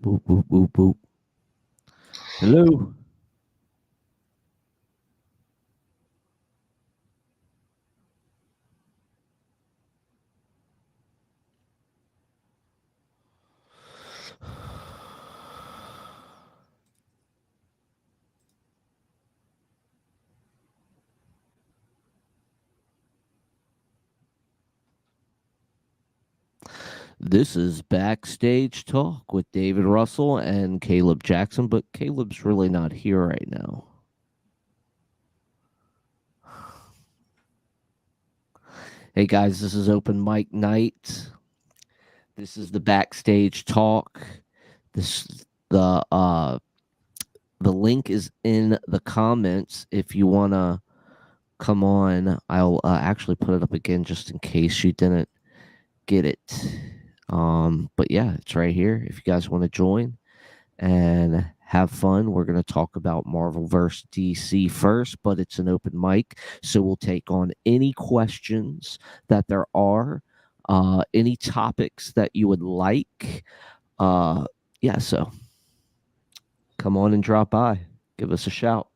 Boop, boop, boop, boop. Hello. This is Backstage Talk with David Russell and Caleb Jackson, but Caleb's really not here right now. Hey guys, this is open mic night. This is the Backstage Talk. This the link is in the comments if you want to come on. I'll actually put it up again just in case you didn't get it. But yeah, it's right here if you guys want to join and have fun. We're going to talk about Marvel vs. DC first, but it's an open mic, so we'll take on any questions that there are, any topics that you would like. Yeah, so come on and drop by. Give us a shout.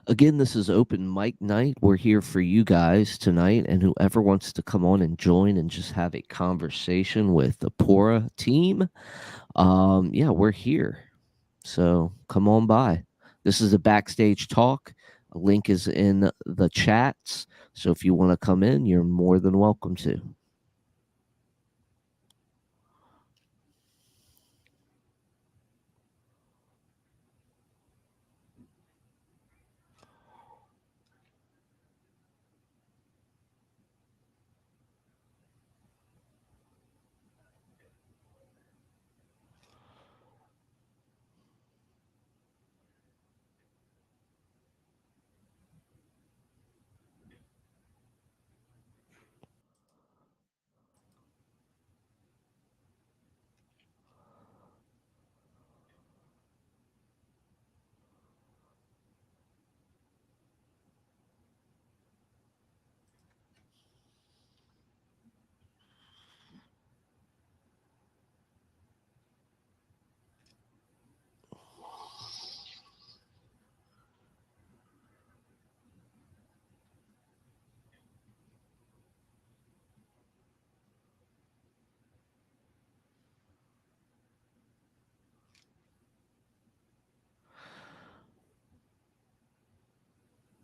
Again, this is open mic night. We're here for you guys tonight, and whoever wants to come on and join and just have a conversation with the PORA team, yeah, we're here. So come on by. This is a Backstage Talk. A link is in the chats. So if you want to come in, you're more than welcome to.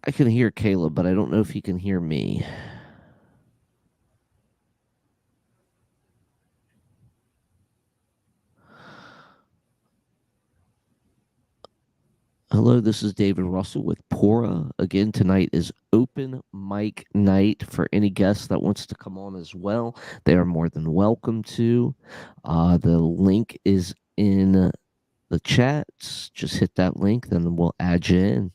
I can hear Caleb, but I don't know if he can hear me. Hello, this is David Russell with PORA. Again, tonight is open mic night for any guest that wants to come on as well. They are more than welcome to. The link is in the chats. Just hit that link, then we'll add you in.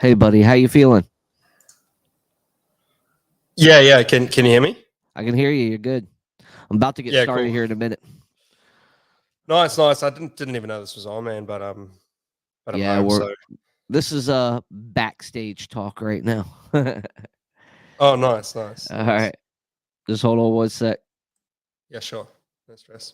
Hey, buddy, how you feeling? Yeah. Can you hear me? I can hear you. You're good. I'm about to get Yeah, started cool. here in a minute. Nice. I didn't even know this was on, man. But I'm Yeah, home. So this is backstage talk right now. oh, nice. All right, just hold on one sec. Yeah, sure. No stress.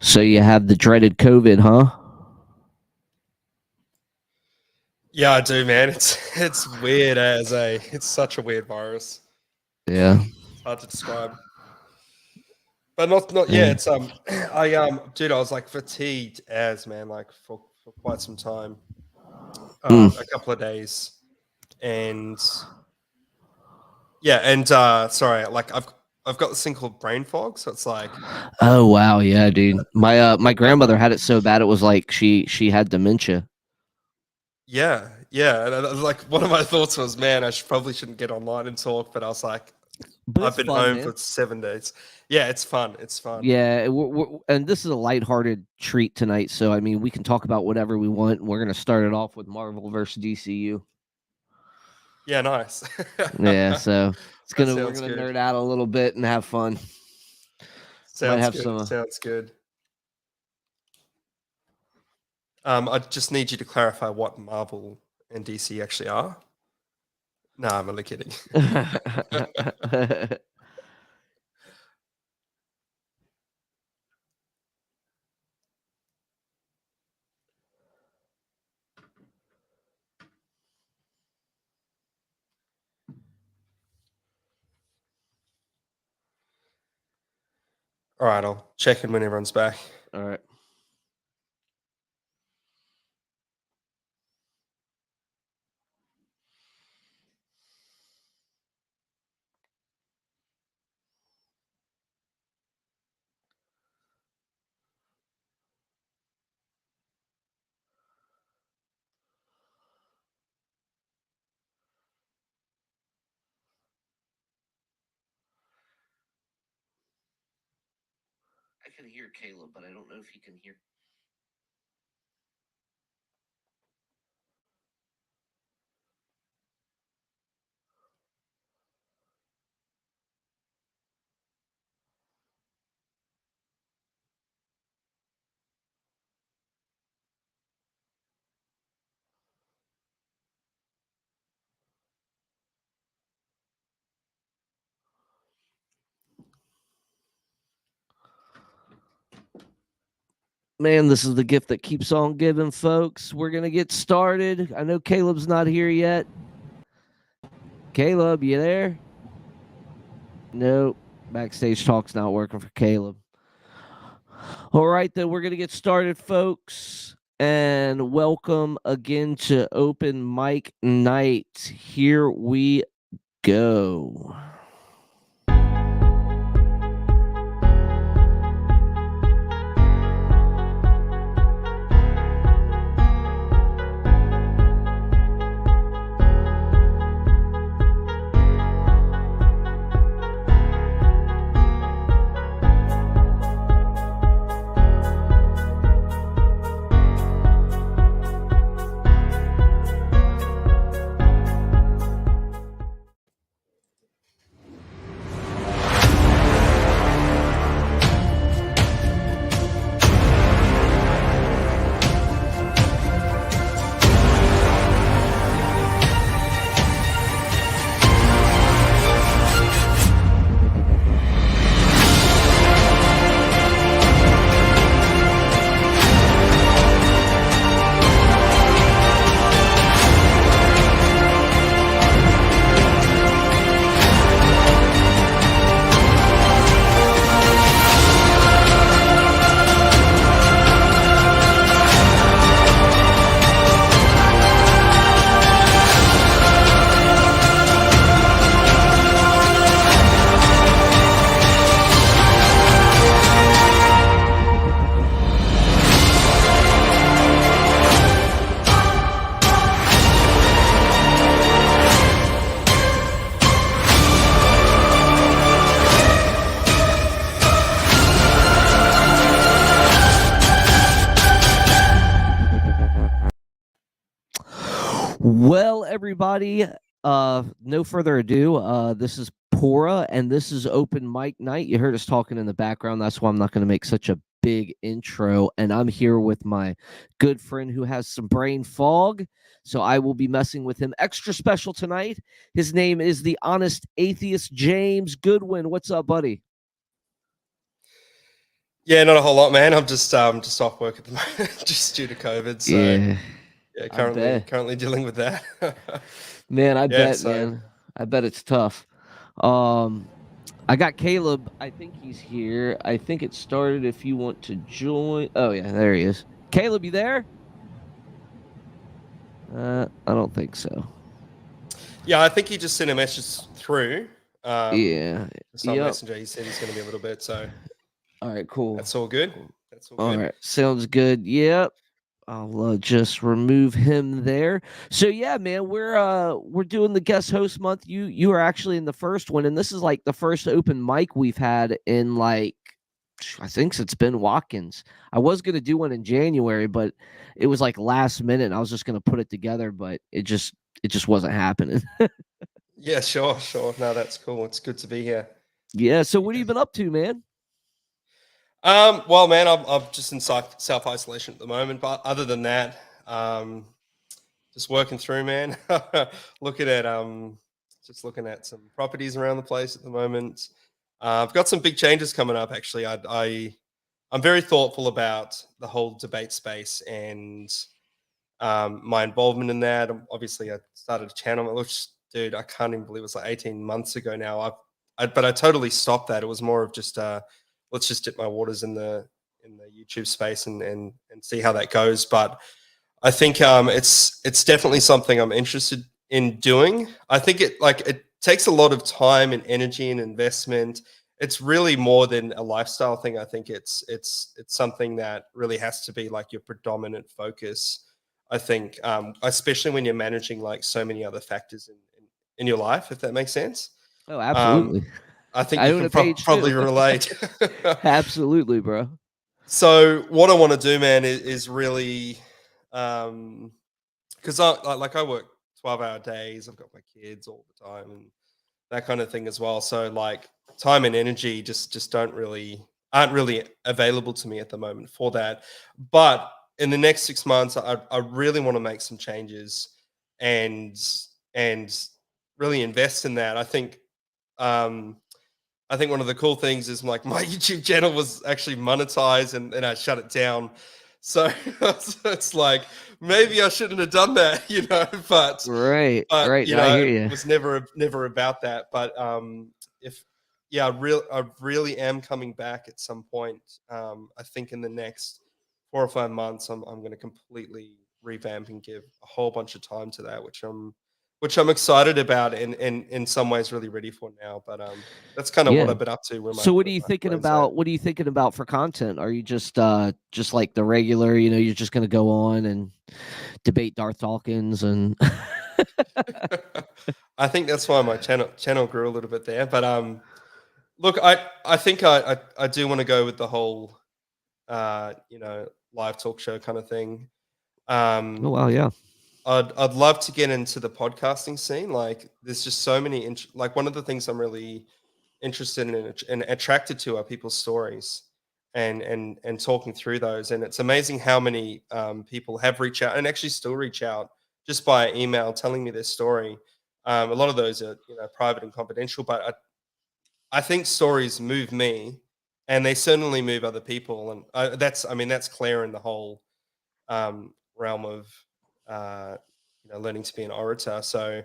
So you have the dreaded COVID, huh? Yeah, I do, man. It's weird it's such a weird virus. Yeah. It's hard to describe. But not yeah, Yeah. it's dude, I was like fatigued as man, like for quite some time. A couple of days. And yeah, and sorry, like I've got this thing called brain fog, so it's like Oh wow, yeah, dude. My grandmother had it so bad it was like she had dementia. yeah. And like one of my thoughts was, man, probably shouldn't get online and talk, but I was like, But I've it's been fun, home man. for 7 days. Yeah, it's fun. It's fun. Yeah, and this is a lighthearted treat tonight, so I mean we can talk about whatever we want. We're gonna start it off with Marvel versus DCU. Yeah, nice. Yeah, so That we're sounds gonna good. nerd out a little bit and have fun. Might Sounds have good. some. Sounds good. I just need you to clarify what Marvel and DC actually are. No, I'm only kidding. All right, I'll check in when everyone's back. All right. I can hear Caleb, but I don't know if he can hear. Man, this is the gift that keeps on giving, folks. We're gonna get started. I know Caleb's not here yet. Caleb, you there? Nope. Backstage talk's not working for Caleb. All right, then we're going to get started, folks. And welcome again to Open Mic Night. Here we go. Well, everybody, no further ado. This is PORA, and this is Open Mic Night. You heard us talking in the background. That's why I'm not going to make such a big intro. And I'm here with my good friend who has some brain fog. So I will be messing with him extra special tonight. His name is the Honest Atheist James Goodwin. What's up, buddy? Yeah, not a whole lot, man. I'm just off work at the moment, just due to COVID. So yeah, currently dealing with that. Man, I bet, man. I bet it's tough. I got Caleb. I think he's here. I think it started if you want to join. Oh, yeah, there he is. Caleb, you there? I don't think so. Yeah, I think he just sent a message through. Yeah. Some messenger. He said he's going to be a little bit. So. All right, cool. That's all good. All right, sounds good. Yep. I'll just remove him there. So yeah, man, we're doing the guest host month. You are actually in the first one, and this is like the first open mic we've had in like I think since Ben Watkins. I was gonna do one in January, but it was like last minute. And I was just gonna put it together, but it just wasn't happening. Yeah, sure. No, that's cool. It's good to be here. Yeah. So what have you been up to, man? Well, man, I'm just in self-isolation at the moment, but other than that, just working through, man. looking at some properties around the place at the moment. I've got some big changes coming up. Actually, I'm very thoughtful about the whole debate space and my involvement in that. Obviously, I started a channel, which, dude, I can't even believe it was like 18 months ago now. But I totally stopped that. It was more of just let's just dip my waters in the YouTube space and see how that goes. But I think it's definitely something I'm interested in doing. I think it takes a lot of time and energy and investment. It's really more than a lifestyle thing. I think it's something that really has to be like your predominant focus. I think, especially when you're managing like so many other factors in your life, if that makes sense. Oh, absolutely. I think you can probably relate. Absolutely, bro. So what I want to do, man, is really, because I work 12-hour days. I've got my kids all the time and that kind of thing as well. So like time and energy just aren't really available to me at the moment for that. But in the next 6 months, I really want to make some changes and really invest in that. I think one of the cool things is like my YouTube channel was actually monetized and I shut it down. So it's like maybe I shouldn't have done that, but right. you know, I hear you. It was never about that. But yeah, I really am coming back at some point. I think in the next 4 or 5 months, I'm going to completely revamp and give a whole bunch of time to that, which I'm excited about, and in some ways really ready for now. But that's kind of what Yeah. I've been up to. So what are Where you my thinking brain's at. about? What are you thinking about for content? Are you just like the regular, you're just going to go on and debate Darth Dawkins and I think that's why my channel grew a little bit there. But look, I think I do want to go with the whole live talk show kind of thing. Oh Um, wow, yeah. I'd love to get into the podcasting scene. Like, there's just so many. Like, one of the things I'm really interested in and attracted to are people's stories, and talking through those. And it's amazing how many people have reached out and actually still reach out just by email telling me their story. A lot of those are private and confidential, but I think stories move me, and they certainly move other people. And that's clear in the whole realm of learning to be an orator. So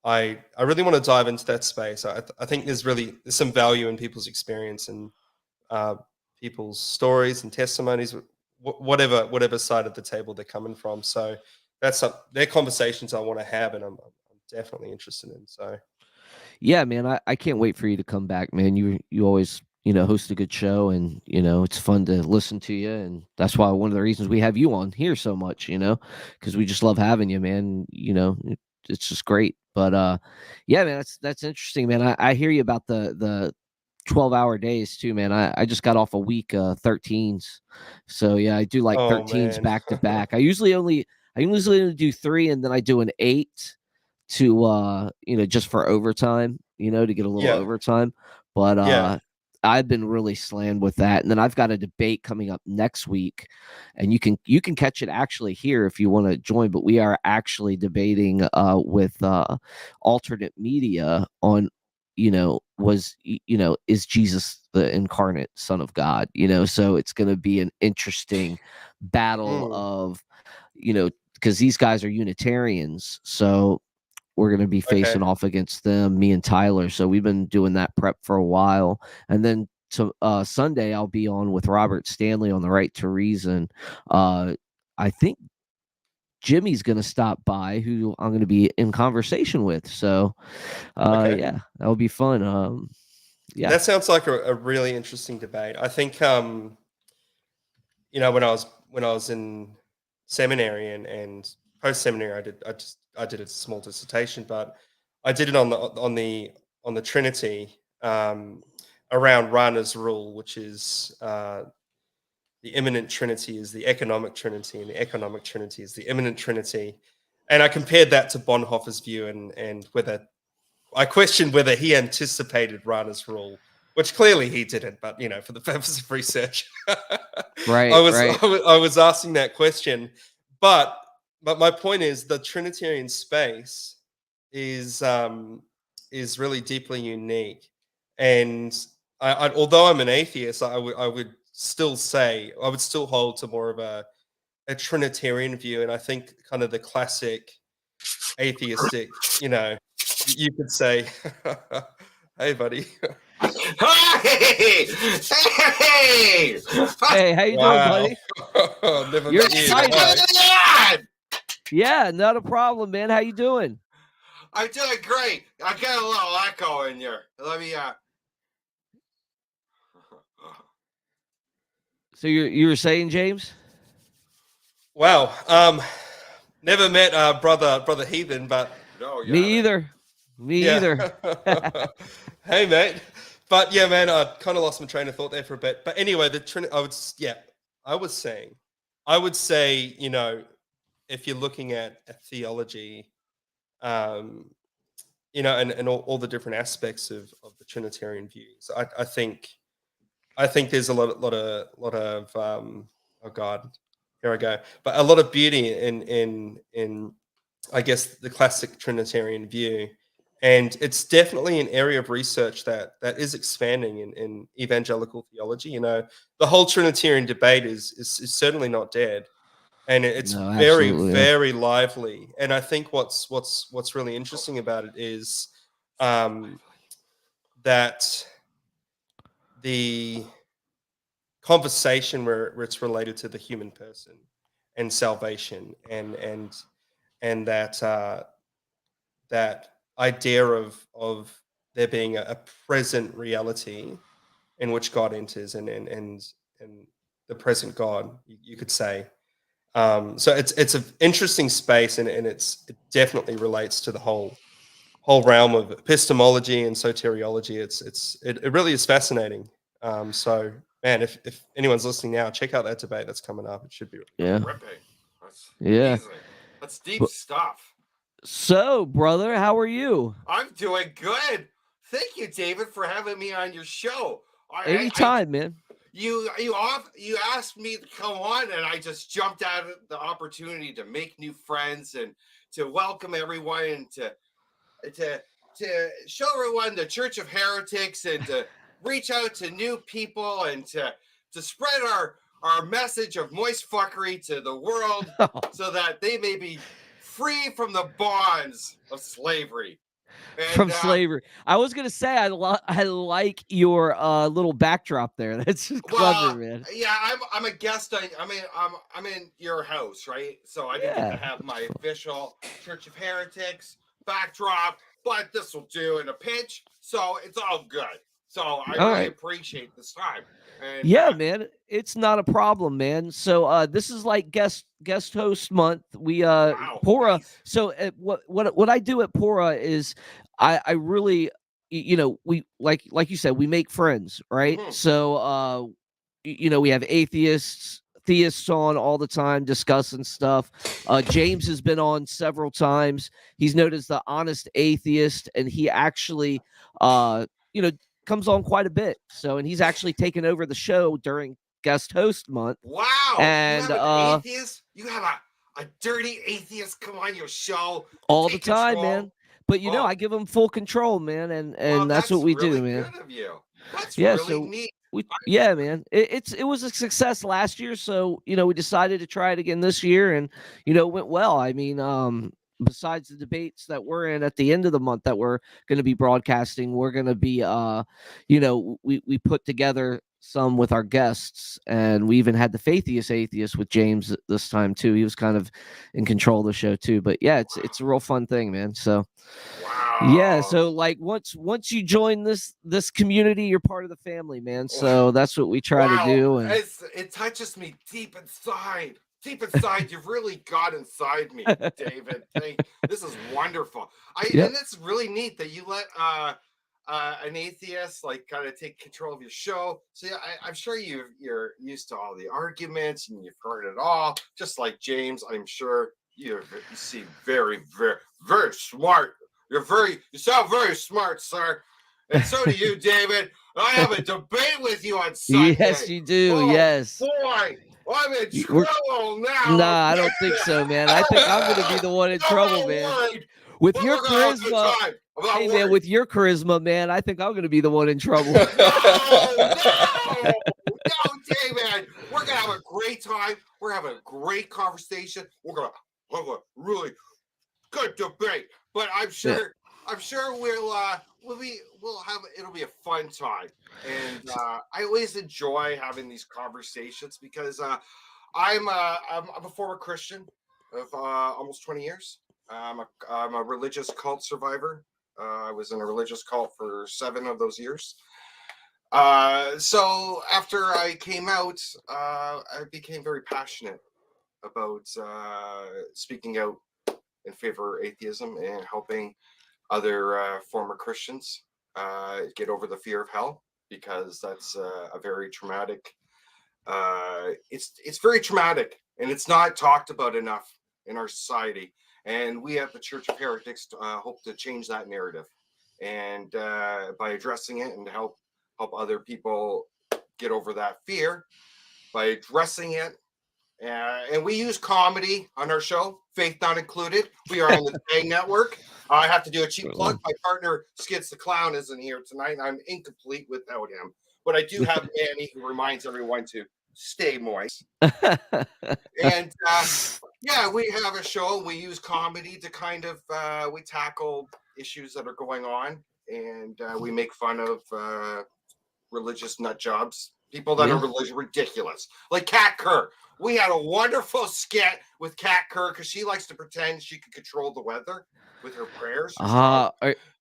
I really want to dive into that space. I think there's some value in people's experience and uh, people's stories and testimonies, whatever side of the table they're coming from. So they're conversations I want to have, and I'm definitely interested in. So Yeah, man, I can't wait for you to come back, man. You always, host a good show, and it's fun to listen to you, and that's why one of the reasons we have you on here so much, because we just love having you, man. It's just great. But yeah, man, that's interesting, man. I hear you about the 12-hour days too, man. I just got off a week 13s. So yeah, I do like oh 13s man, back to back. I usually only do 3, and then I do an 8 to just for overtime, to get a little yeah, overtime. But yeah, I've been really slammed with that. And then I've got a debate coming up next week, and you can catch it actually here if you want to join. But we are actually debating with alternate media on is Jesus the incarnate Son of God? So it's going to be an interesting battle mm, of because these guys are Unitarians, so we're going to be okay, facing off against them, me and Tyler. So we've been doing that prep for a while. And then Sunday, I'll be on with Robert Stanley on the Right to Reason. I think Jimmy's going to stop by, who I'm going to be in conversation with. So, okay. yeah, that'll be fun. Yeah. That sounds like a really interesting debate. I think when I was in seminary and post seminary, I did a small dissertation, but I did it on the Trinity, around Rana's rule, which is the immanent Trinity is the economic Trinity, and the economic Trinity is the immanent Trinity. And I compared that to Bonhoeffer's view, and whether I questioned whether he anticipated Rana's rule, which clearly he didn't. But for the purpose of research, Right. Right. I was asking that question. But my point is, the Trinitarian space is is really deeply unique. And although I'm an atheist, I would still say I would still hold to more of a Trinitarian view. And I think kind of the classic atheistic, you could say, "Hey, buddy." Hey! Hey! Hey, how you doing, Wow. buddy? Never You're met you, but hi. excited. Yeah, not a problem, man. How you doing? I'm doing great. I got a little echo in here. Let me So you were saying, James? Wow. Never met brother Heathen, but No, you Me haven't. either. Me yeah. either. Hey, mate. But yeah, man, I kind of lost my train of thought there for a bit. But anyway, the Trinity. I was saying, I would say, if you're looking at a theology, um, and all the different aspects of the Trinitarian views, I think there's a lot of oh God, here I go. But a lot of beauty in I guess the classic Trinitarian view, and it's definitely an area of research that is expanding in evangelical theology. The whole Trinitarian debate is certainly not dead, and it's No, very absolutely. Yeah. very lively. And I think what's really interesting about it is um, that the conversation where it's related to the human person and salvation and that idea of there being a present reality in which God enters and the present God, you could say. So it's an interesting space, and it definitely relates to the whole realm of epistemology and soteriology. It really is fascinating. So man, if anyone's listening now, check out that debate that's coming up. It should be really Yeah. Ripping. That's Yeah. amazing. That's deep But- stuff. So, brother, how are you? I'm doing good. Thank you, David, for having me on your show. Anytime, man. You asked me to come on, and I just jumped at the opportunity to make new friends and to welcome everyone and to show everyone the Church of Heretics and to reach out to new people and to spread our message of moist fuckery to the world so that they may be free from the bonds of slavery. And, From slavery. I was gonna say I like your little backdrop there. That's just clever, man. Yeah, I'm a guest. I'm in your house, right? So I didn't get to have my official Church of Heretics backdrop, but this will do in a pinch. So it's all good. So I really appreciate this time. And, yeah, man, it's not a problem, man. So this is like guest host month. We PORA. Nice. So what I do at PORA is I really we like you said, we make friends, right? Mhm. So we have theists on all the time discussing stuff. James has been on several times. He's known as the honest atheist, and he actually comes on quite a bit. So, and he's actually taken over the show during guest host month. Wow. And you have an atheist? You have a dirty atheist come on your show all the take time, control? man. But I give him full control, man, and Well, that's what we really do, man. Good of you. That's Yeah, really so neat. man. It was a success last year, so we decided to try it again this year, and it went well. I mean, besides the debates that we're in at the end of the month that we're going to be broadcasting, we're going to be we put together some with our guests, and we even had the atheist with James this time too. He was kind of in control of the show too. But yeah, it's a real fun thing, man. So yeah, so like once you join this community, you're part of the family, man. So that's what we try to do. And it touches me deep inside. Deep inside, you've really got inside me, David. This is wonderful. And it's really neat that you let an atheist like kind of take control of your show. So yeah, I'm sure you're used to all the arguments and you've heard it all. Just like James, I'm sure you seem very, very, very smart. You sound very smart, sir. And so do you, David. I have a debate with you on Sunday. Yes, you do. Oh, yes. Boy, I'm in trouble now. Nah, I don't think so, man. I think I'm going to be the one in trouble, man. With your charisma, hey, man, with your charisma, man, I think I'm going to be the one in trouble. No, David. We're going to have a great time. We're having a great conversation. We're going to have a really good debate. But I'm sure it'll be a fun time. And I always enjoy having these conversations because I'm a former Christian of almost 20 years. I'm a religious cult survivor. I was in a religious cult for 7 of those years. So after I came out, I became very passionate about speaking out in favor of atheism and helping other former Christians get over the fear of hell, because that's a very traumatic. It's very traumatic, and it's not talked about enough in our society. And we at the Church of Heretics hope to change that narrative, and by addressing it and help other people get over that fear by addressing it. And we use comedy on our show, Faith Not Included. We are on the Bang Network. I have to do a cheap plug. My partner, Skids the Clown, isn't here tonight. I'm incomplete without him. But I do have Manny, who reminds everyone to stay moist. And yeah, we have a show. We use comedy to kind of, we tackle issues that are going on. And we make fun of religious nut jobs, people that are religious, ridiculous. Like Kat Kerr. We had a wonderful skit with Kat Kerr because she likes to pretend she can control the weather with her prayers.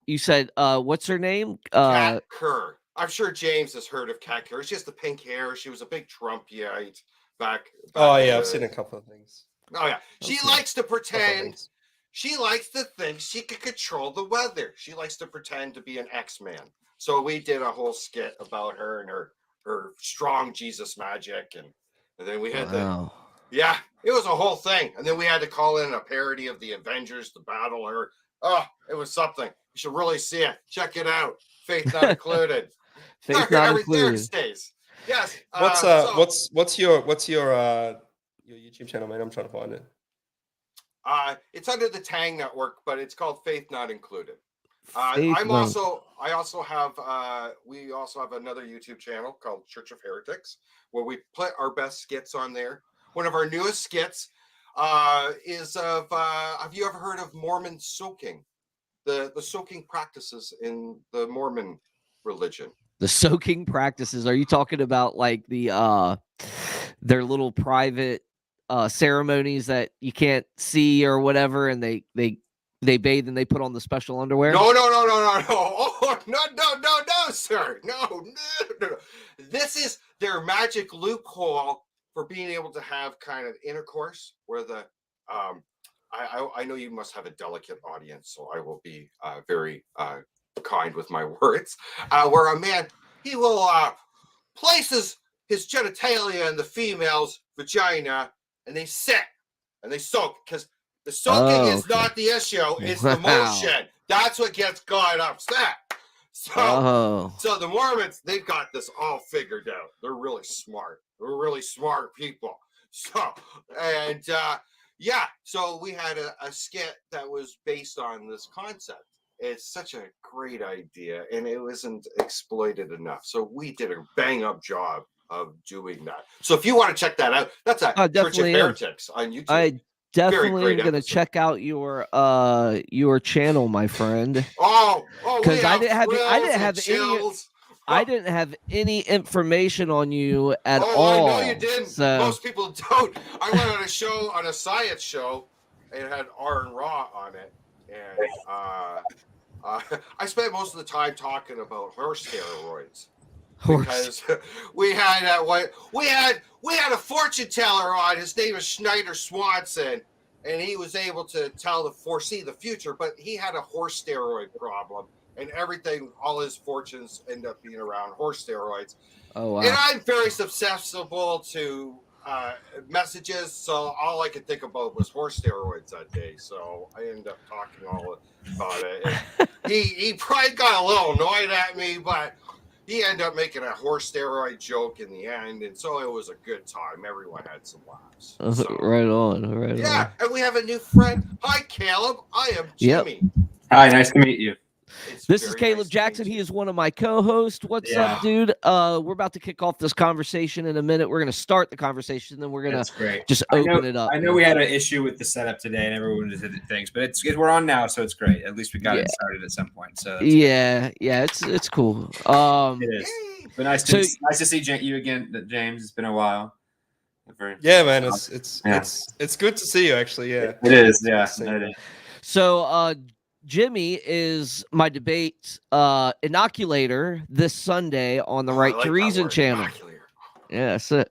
You said, what's her name? Kat Kerr. I'm sure James has heard of Kat Kerr. She has the pink hair. She was a big Trumpite back oh yeah, I've seen a couple of things. Oh yeah, she likes to pretend. She likes to think she can control the weather. She likes to pretend to be an X-Man. So we did a whole skit about her and her strong Jesus magic, and then we had it was a whole thing. And then we had to call in a parody of the Avengers to battle her. Oh, it was something. You should really see it. Check it out. Faith Not Included. Faith Not Included. Thursdays. Yes. What's your YouTube channel, man? I'm trying to find it. It's under the Tang Network, but it's called Faith Not Included. We also have another YouTube channel called Church of Heretics, where we put our best skits on there. One of our newest skits is of have you ever heard of Mormon soaking? The soaking practices in the Mormon religion. The soaking practices. Are you talking about like the their little private ceremonies that you can't see or whatever, and they bathe and they put on the special underwear? No. Oh, no, sir. No. This is their magic loophole for being able to have kind of intercourse where the I know you must have a delicate audience, so I will be very kind with my words. Where a man, he will places his genitalia in the female's vagina, and they sit and they soak, because the soaking is not the issue, it's the motion. That's what gets God upset. So the Mormons, they've got this all figured out. They're really smart. They're really smart people. So we had a skit that was based on this concept. It's such a great idea, and it wasn't exploited enough. So we did a bang-up job of doing that. So if you want to check that out, that's a Church of Heretics on YouTube. I definitely am going to check out your channel, my friend. Because I didn't have any information on you at all. I know you didn't. So. Most people don't. I went on a science show, and it had Aaron Ra on it, and I spent most of the time talking about horse steroids. Because we had a fortune teller on. His name is Schneider Swanson, and he was able to foresee the future. But he had a horse steroid problem, and all his fortunes end up being around horse steroids. Oh wow! And I'm very susceptible to messages, so all I could think about was horse steroids that day. So I ended up talking all about it. And he probably got a little annoyed at me, but he ended up making a horse steroid joke in the end, and so it was a good time. Everyone had some laughs. So, right on. And we have a new friend. Hi, Caleb. I am Jimmy. Yep. Hi, nice to meet you. This is Caleb Jackson. He is one of my co-hosts. What's up, dude? We're about to kick off this conversation in a minute. We're going to start the conversation, then we're going to just open it up. I know we had an issue with the setup today, and everyone just did things, but we're on now, so it's great. At least we got it started at some point. So it's cool. It is. But nice to see you again, James. It's been a while. Yeah, man. It's good to see you, actually. Yeah, it is. Yeah. So, Jimmy is my debate inoculator this Sunday on the Right to Reason channel. Yeah, that's it.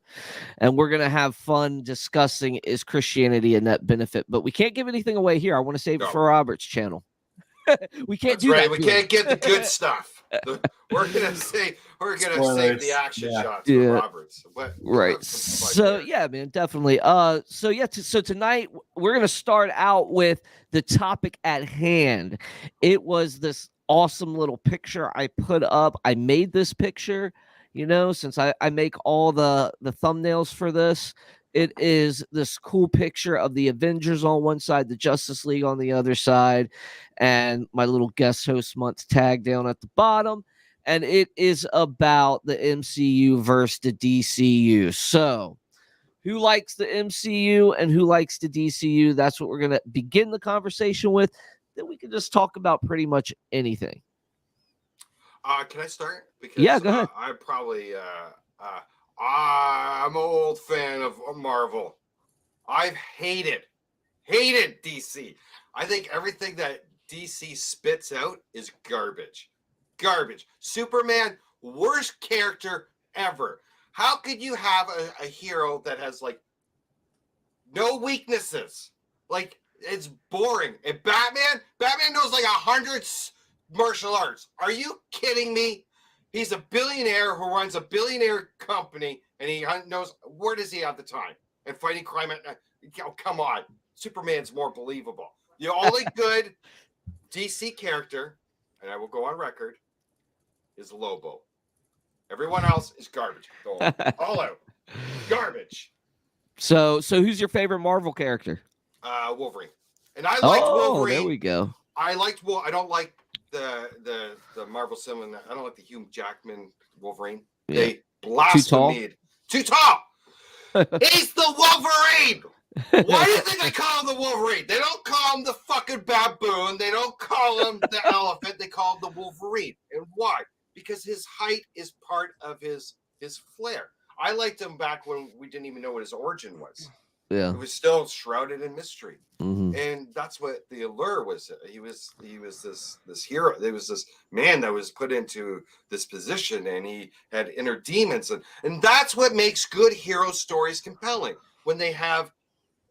And we're going to have fun discussing is Christianity a net benefit. But we can't give anything away here. I want to save it for Robert's channel. We can't do that. We can't get the good stuff. We're gonna save the action shots for Roberts. Right. So man, definitely. So tonight we're gonna start out with the topic at hand. It was this awesome little picture I put up. I made this picture, since I make all the thumbnails for this. It is this cool picture of the Avengers on one side, the Justice League on the other side, and my little guest host month tag down at the bottom. And it is about the MCU versus the DCU. So who likes the MCU and who likes the DCU? That's what we're going to begin the conversation with. Then we can just talk about pretty much anything. Can I start? Because Yeah, go ahead. I probably I'm an old fan of Marvel. I've hated DC. I think everything that DC spits out is garbage. Garbage. Superman, worst character ever. How could you have a hero that has like no weaknesses? Like, it's boring. And Batman knows like 100 martial arts. Are you kidding me? He's a billionaire who runs a billionaire company, and he knows, where does he have the time? And fighting crime. Oh, come on. Superman's more believable. The only good DC character, and I will go on record, is Lobo. Everyone else is garbage. All out. Garbage. So who's your favorite Marvel character? Wolverine. And I liked Wolverine. There we go. I don't like the Marvel Simon. I don't like the Hugh Jackman Wolverine. Yeah. They blasphemed. Too tall. He's the Wolverine. Why do you think they call him the Wolverine? They don't call him the fucking baboon. They don't call him the elephant. They call him the Wolverine. And why? Because his height is part of his flair. I liked him back when we didn't even know what his origin was. Yeah, it was still shrouded in mystery, mm-hmm. And that's what the allure was. He was this hero. There was this man that was put into this position, and he had inner demons, and that's what makes good hero stories compelling. When they have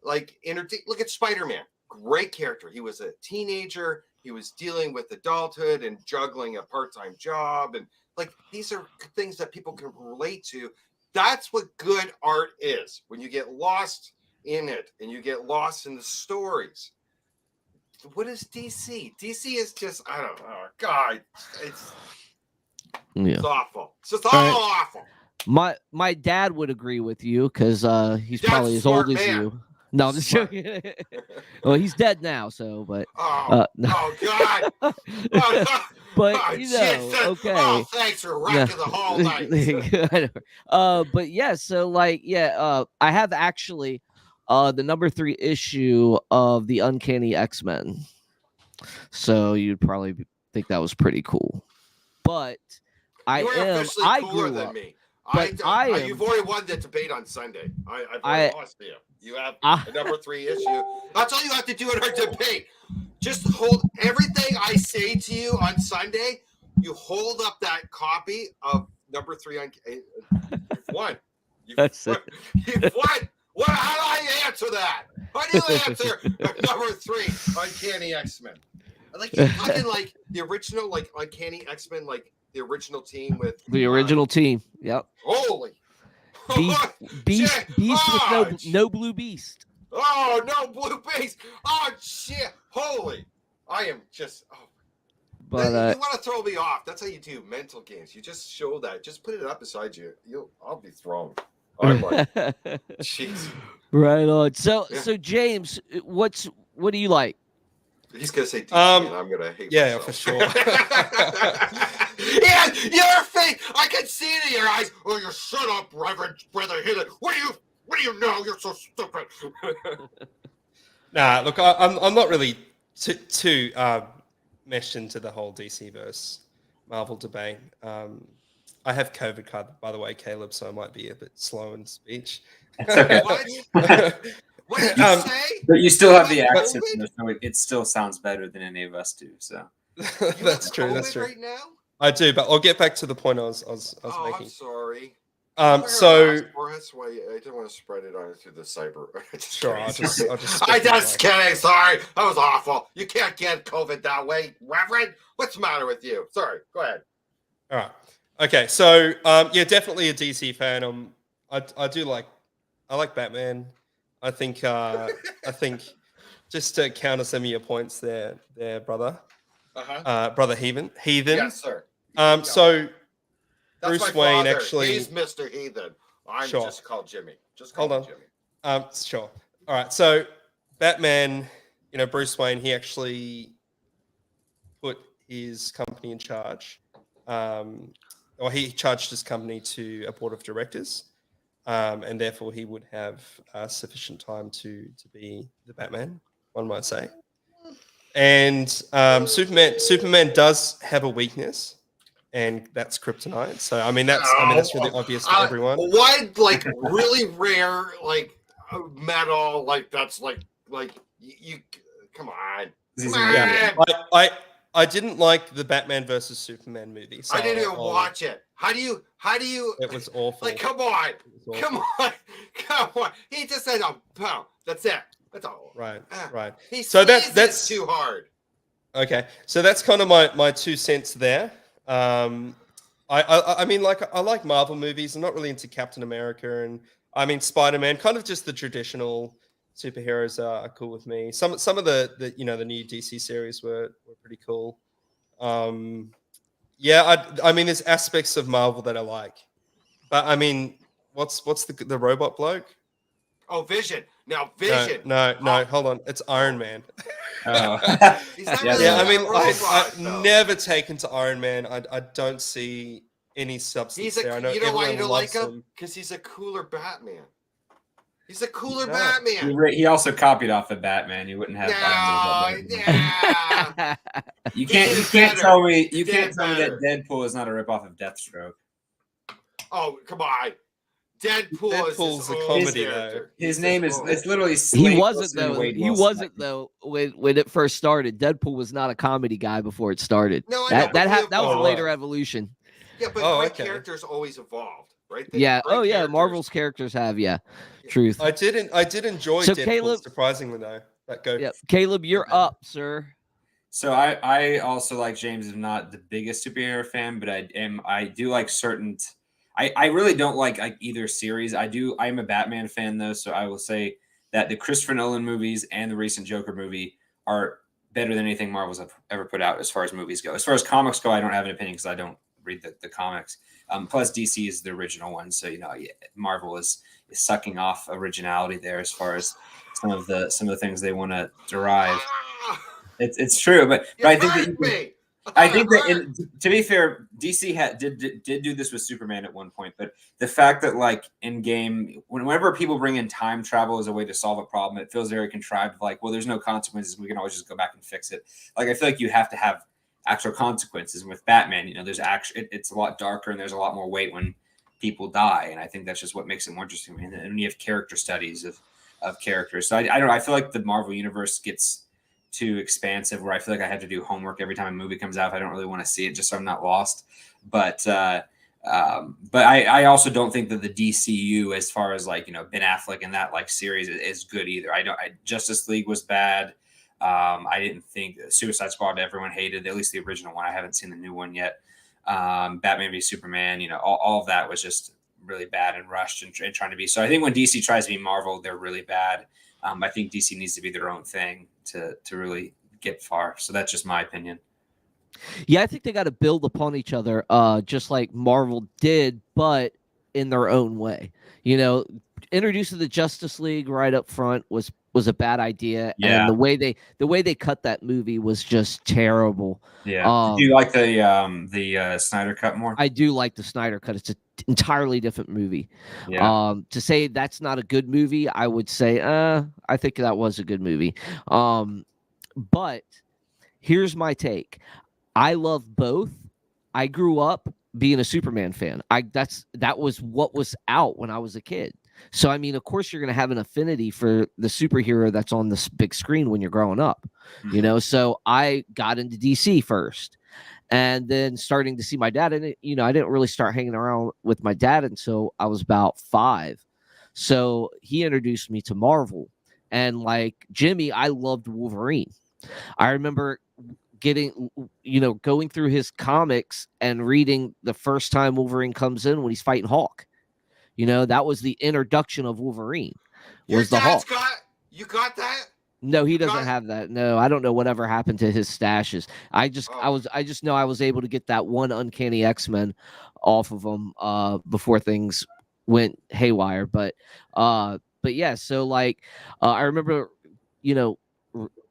like look at Spider-Man, great character. He was a teenager. He was dealing with adulthood and juggling a part-time job, and like these are things that people can relate to. That's what good art is. When you get lost in it and you get lost in the stories. What is DC? DC is just, I don't know. God, it's awful. It's just awful. My dad would agree with you because he's probably as old as you. No, I'm just joking. Well, he's dead now, so but oh God. But you know, okay. Oh, thanks for wrecking the whole night. But yeah, so like, I have actually the number 3 issue of the Uncanny X-Men. So you'd probably think that was pretty cool. But I grew up. Me. But you've already won the debate on Sunday. I've already lost to you. You have the number 3 issue. That's all you have to do in our debate. Just hold everything I say to you on Sunday. You hold up that copy of number 3 on. You've won. That's it. You've won. How do I answer that? How do you answer number 3 Uncanny X-Men? Like you're talking like the original, like Uncanny X-Men, like the original team with the original team. Yep. Holy. Beast with no blue beast. Oh, no blue beast. Oh shit. Holy. I am just But you want to throw me off. That's how you do mental games. You just show that. Just put it up beside you. I'll be thrown. I'm like, jeez. Right on. So James, what do you like? He's gonna say DC, and I'm gonna hate myself. For sure. Yeah, you're fake. I can see it in your eyes. Oh, you shut up, Reverend Brother Hitler. What do you know? You're so stupid. Nah, look, I'm not really too meshed into the whole DC verse Marvel debate. I have COVID card, by the way, Caleb, so I might be a bit slow in speech. Okay. What did you say? But you still have the accent, so it still sounds better than any of us do. So that's true. That's true. Right now? I do, but I'll get back to the point I was making. I'm sorry. So that's why I didn't want to spread it on through the cyber. Sure, I'll just I just kidding. Sorry, that was awful. You can't get COVID that way, Reverend. What's the matter with you? Sorry, go ahead. All right. Okay. So yeah, definitely a DC fan. I like Batman. I think just to counter some of your points there, brother. Brother Heathen. Yes, sir. So that's Bruce Wayne father. actually. He's Mr. Heathen. I'm just called Jimmy. Just call me Jimmy. Sure. All right. So Batman, Bruce Wayne, he actually put his company in charge, or he charged his company to a board of directors. And therefore he would have sufficient time to be the Batman, one might say. And Superman does have a weakness, and that's kryptonite. So I mean that's really obvious to everyone. Why like really rare like metal like that's like you come on. Come on. Yeah. I didn't like the Batman versus Superman movie. So I didn't even watch it. How do you? It was awful. Like, come on. He just said, "Oh, that's it. That's all." Right. So that's too hard. Okay, so that's kind of my 2 cents there. I mean, like I like Marvel movies. I'm not really into Captain America, and I mean Spider-Man. Kind of just the traditional superheroes are cool with me. Some of the the new DC series were pretty cool. Yeah, I mean there's aspects of Marvel that I like, but I mean what's the robot bloke? Oh, Vision. Now Vision. No, hold on. It's Iron Man. Oh. He's not Yeah, really I mean robot, never taken to Iron Man. I don't see any substance there. I know you know why you everyone don't like loves him? Because he's a cooler Batman. He's a cooler No. Batman. He also copied off of Batman. You wouldn't have. Yeah. You can't tell me that Deadpool is not a ripoff of Deathstroke. Oh, come on. Deadpool's a comedy though. His name is it's literally He wasn't though when it first started. Deadpool was not a comedy guy before it started. No, I know, that was a evolved. later evolution. Yeah, but characters always evolved, right? Marvel's characters have truth. I did enjoy So Deadpool, Caleb, surprisingly though. Caleb, you're up, sir. So I also, like James, am not the biggest superhero fan, but I do like certain. I really don't like either series. I'm a Batman fan though, so I will say that the Christopher Nolan movies and the recent Joker movie are better than anything Marvel's ever put out as far as movies go. As far as comics go, I don't have an opinion because I don't read the comics. Plus DC is the original one, so Marvel is sucking off originality there as far as some of the things they want to derive. It's true, but I think that to be fair, DC did do this with Superman at one point, but the fact that like in game, whenever people bring in time travel as a way to solve a problem, it feels very contrived. Like, well, there's no consequences. We can always just go back and fix it. Like, I feel like you have to have actual consequences. And with Batman, there's it's a lot darker and there's a lot more weight when people die. And I think that's just what makes it more interesting. And then you have character studies of characters. So I don't know. I feel like the Marvel universe gets too expansive where I feel like I have to do homework every time a movie comes out. I don't really want to see it just so I'm not lost. But I also don't think that the DCU, as far as Ben Affleck and that series, is good either. Justice League was bad. I didn't think Suicide Squad everyone hated, at least the original one. I haven't seen the new one yet. Batman v Superman, all of that was just really bad and rushed and trying to be. So I think when DC tries to be Marvel, they're really bad. I think DC needs to be their own thing to really get far. So that's just my opinion. Yeah, I think they got to build upon each other, just like Marvel did, but in their own way. Introducing the Justice League right up front was a bad idea, and the way they cut that movie was just terrible. Yeah. Do you like the Snyder cut more? I do like the Snyder cut. It's an entirely different movie. Yeah. To say that's not a good movie, I would say, I think that was a good movie. But here's my take. I love both. I grew up being a Superman fan. That was what was out when I was a kid. So, I mean, of course, you're going to have an affinity for the superhero that's on this big screen when you're growing up, So I got into DC first, and then starting to see my dad. And, I didn't really start hanging around with my dad until I was about 5. So he introduced me to Marvel. And like Jimmy, I loved Wolverine. I remember going through his comics and reading the first time Wolverine comes in when he's fighting Hawk. That was the introduction of Wolverine. Was the Hawk? You got that? No, he doesn't have that. No, I don't know whatever happened to his stashes. I just know I was able to get that one Uncanny X-Men off of him before things went haywire. But yeah. So I remember,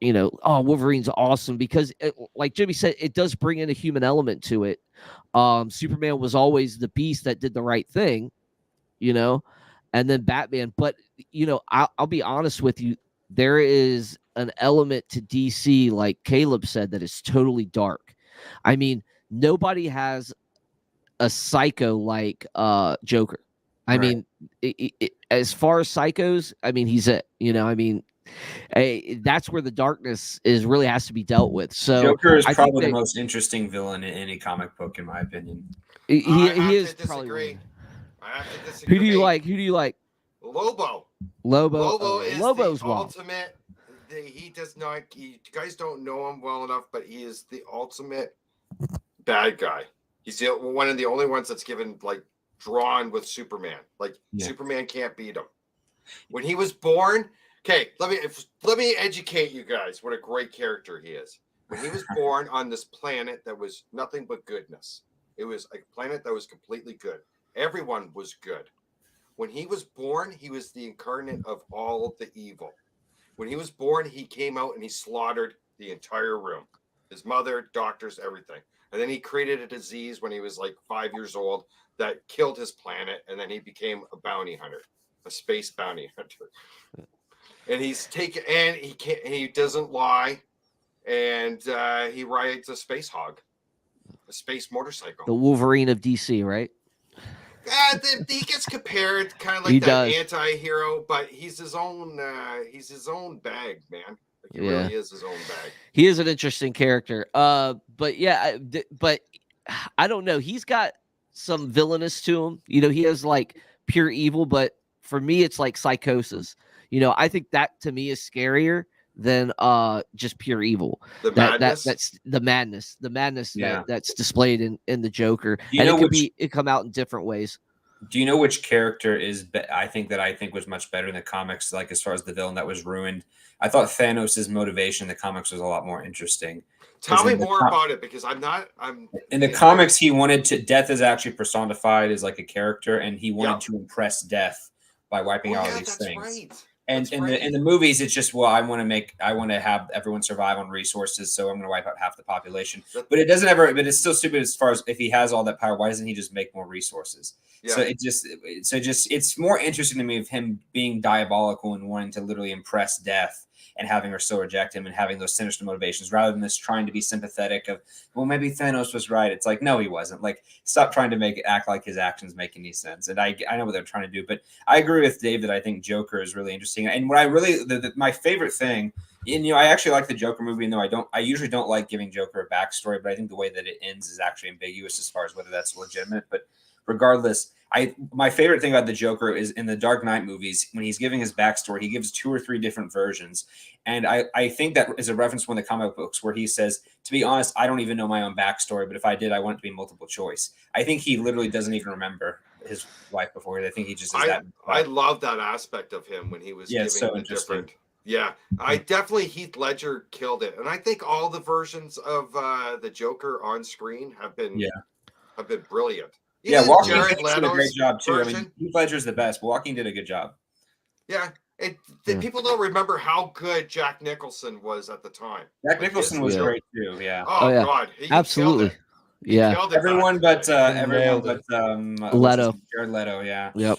Wolverine's awesome because, like Jimmy said, it does bring in a human element to it. Superman was always the beast that did the right thing. And then Batman. But, I'll be honest with you. There is an element to DC, like Caleb said, that is totally dark. I mean, nobody has a psycho like Joker. I Right. mean, as far as psychos, I mean, he's it. I mean, that's where the darkness is really has to be dealt with. So Joker is I think probably the that most interesting villain in any comic book, in my opinion. he I have is to probably one of disagree. them. I have to disagree. Who do you like? Who do you like? Lobo. Lobo. Lobo is Lobo's the wild. ultimate. He does not. You guys don't know him well enough, but he is the ultimate bad guy. He's one of the only ones that's given like drawn with Superman. Like Superman can't beat him. When he was born, okay, let me educate you guys what a great character he is. When he was born on this planet that was nothing but goodness. It was a planet that was completely good. Everyone was good. When he was born, he was the incarnate of all of the evil. When he was born, he came out and he slaughtered the entire room. His mother, doctors, everything. And then he created a disease when he was like 5 years old that killed his planet. And then he became a bounty hunter, a space bounty hunter. And he doesn't lie. And he rides a space hog, a space motorcycle. The Wolverine of DC, right? He gets compared kind of like that anti-hero, but he's his own bag, man. Like he really is his own bag. He is an interesting character. But I don't know. He's got some villainous to him. He has like pure evil, but for me, it's like psychosis. I think that to me is scarier than just pure evil. That's the madness that's displayed in the Joker. And it come out in different ways. Do you know which character is I think was much better in the comics, like as far as the villain that was ruined? I thought Thanos' motivation in the comics was a lot more interesting. Tell me more about it, because I'm in the comics, he wanted to Death is actually personified as like a character, and he wanted to impress Death by wiping out all these things. Right. And in the movies, it's just, I want to have everyone survive on resources, so I'm going to wipe out half the population. But it's still stupid as far as if he has all that power, why doesn't he just make more resources? Yeah. So it's more interesting to me of him being diabolical and wanting to literally impress Death and having her still reject him and having those sinister motivations rather than this trying to be sympathetic of, well, maybe Thanos was right. It's like, no, he wasn't. Like, stop trying to make it act like his actions make any sense. And I know what they're trying to do, but I agree with Dave that I think Joker is really interesting. And what I really, my favorite thing, and I actually like the Joker movie, and though I usually don't like giving Joker a backstory, but I think the way that it ends is actually ambiguous as far as whether that's legitimate. But regardless, my favorite thing about the Joker is in the Dark Knight movies, when he's giving his backstory, he gives 2 or 3 different versions. And I think that is a reference to one of the comic books where he says, to be honest, I don't even know my own backstory, but if I did, I want it to be multiple choice. I think he literally doesn't even remember his life before. I think he just is that. I love that aspect of him when he was giving the different. Yeah, I definitely Heath Ledger killed it. And I think all the versions of the Joker on screen have been brilliant. Walking did a great job too. Version. I mean, Heath Ledger's the best. Walking did a good job. Yeah, people don't remember how good Jack Nicholson was at the time. Jack Nicholson was great too. Yeah. Oh yeah. God, absolutely. Yeah. Everyone but Leto. Jared Leto. Yeah. Yep.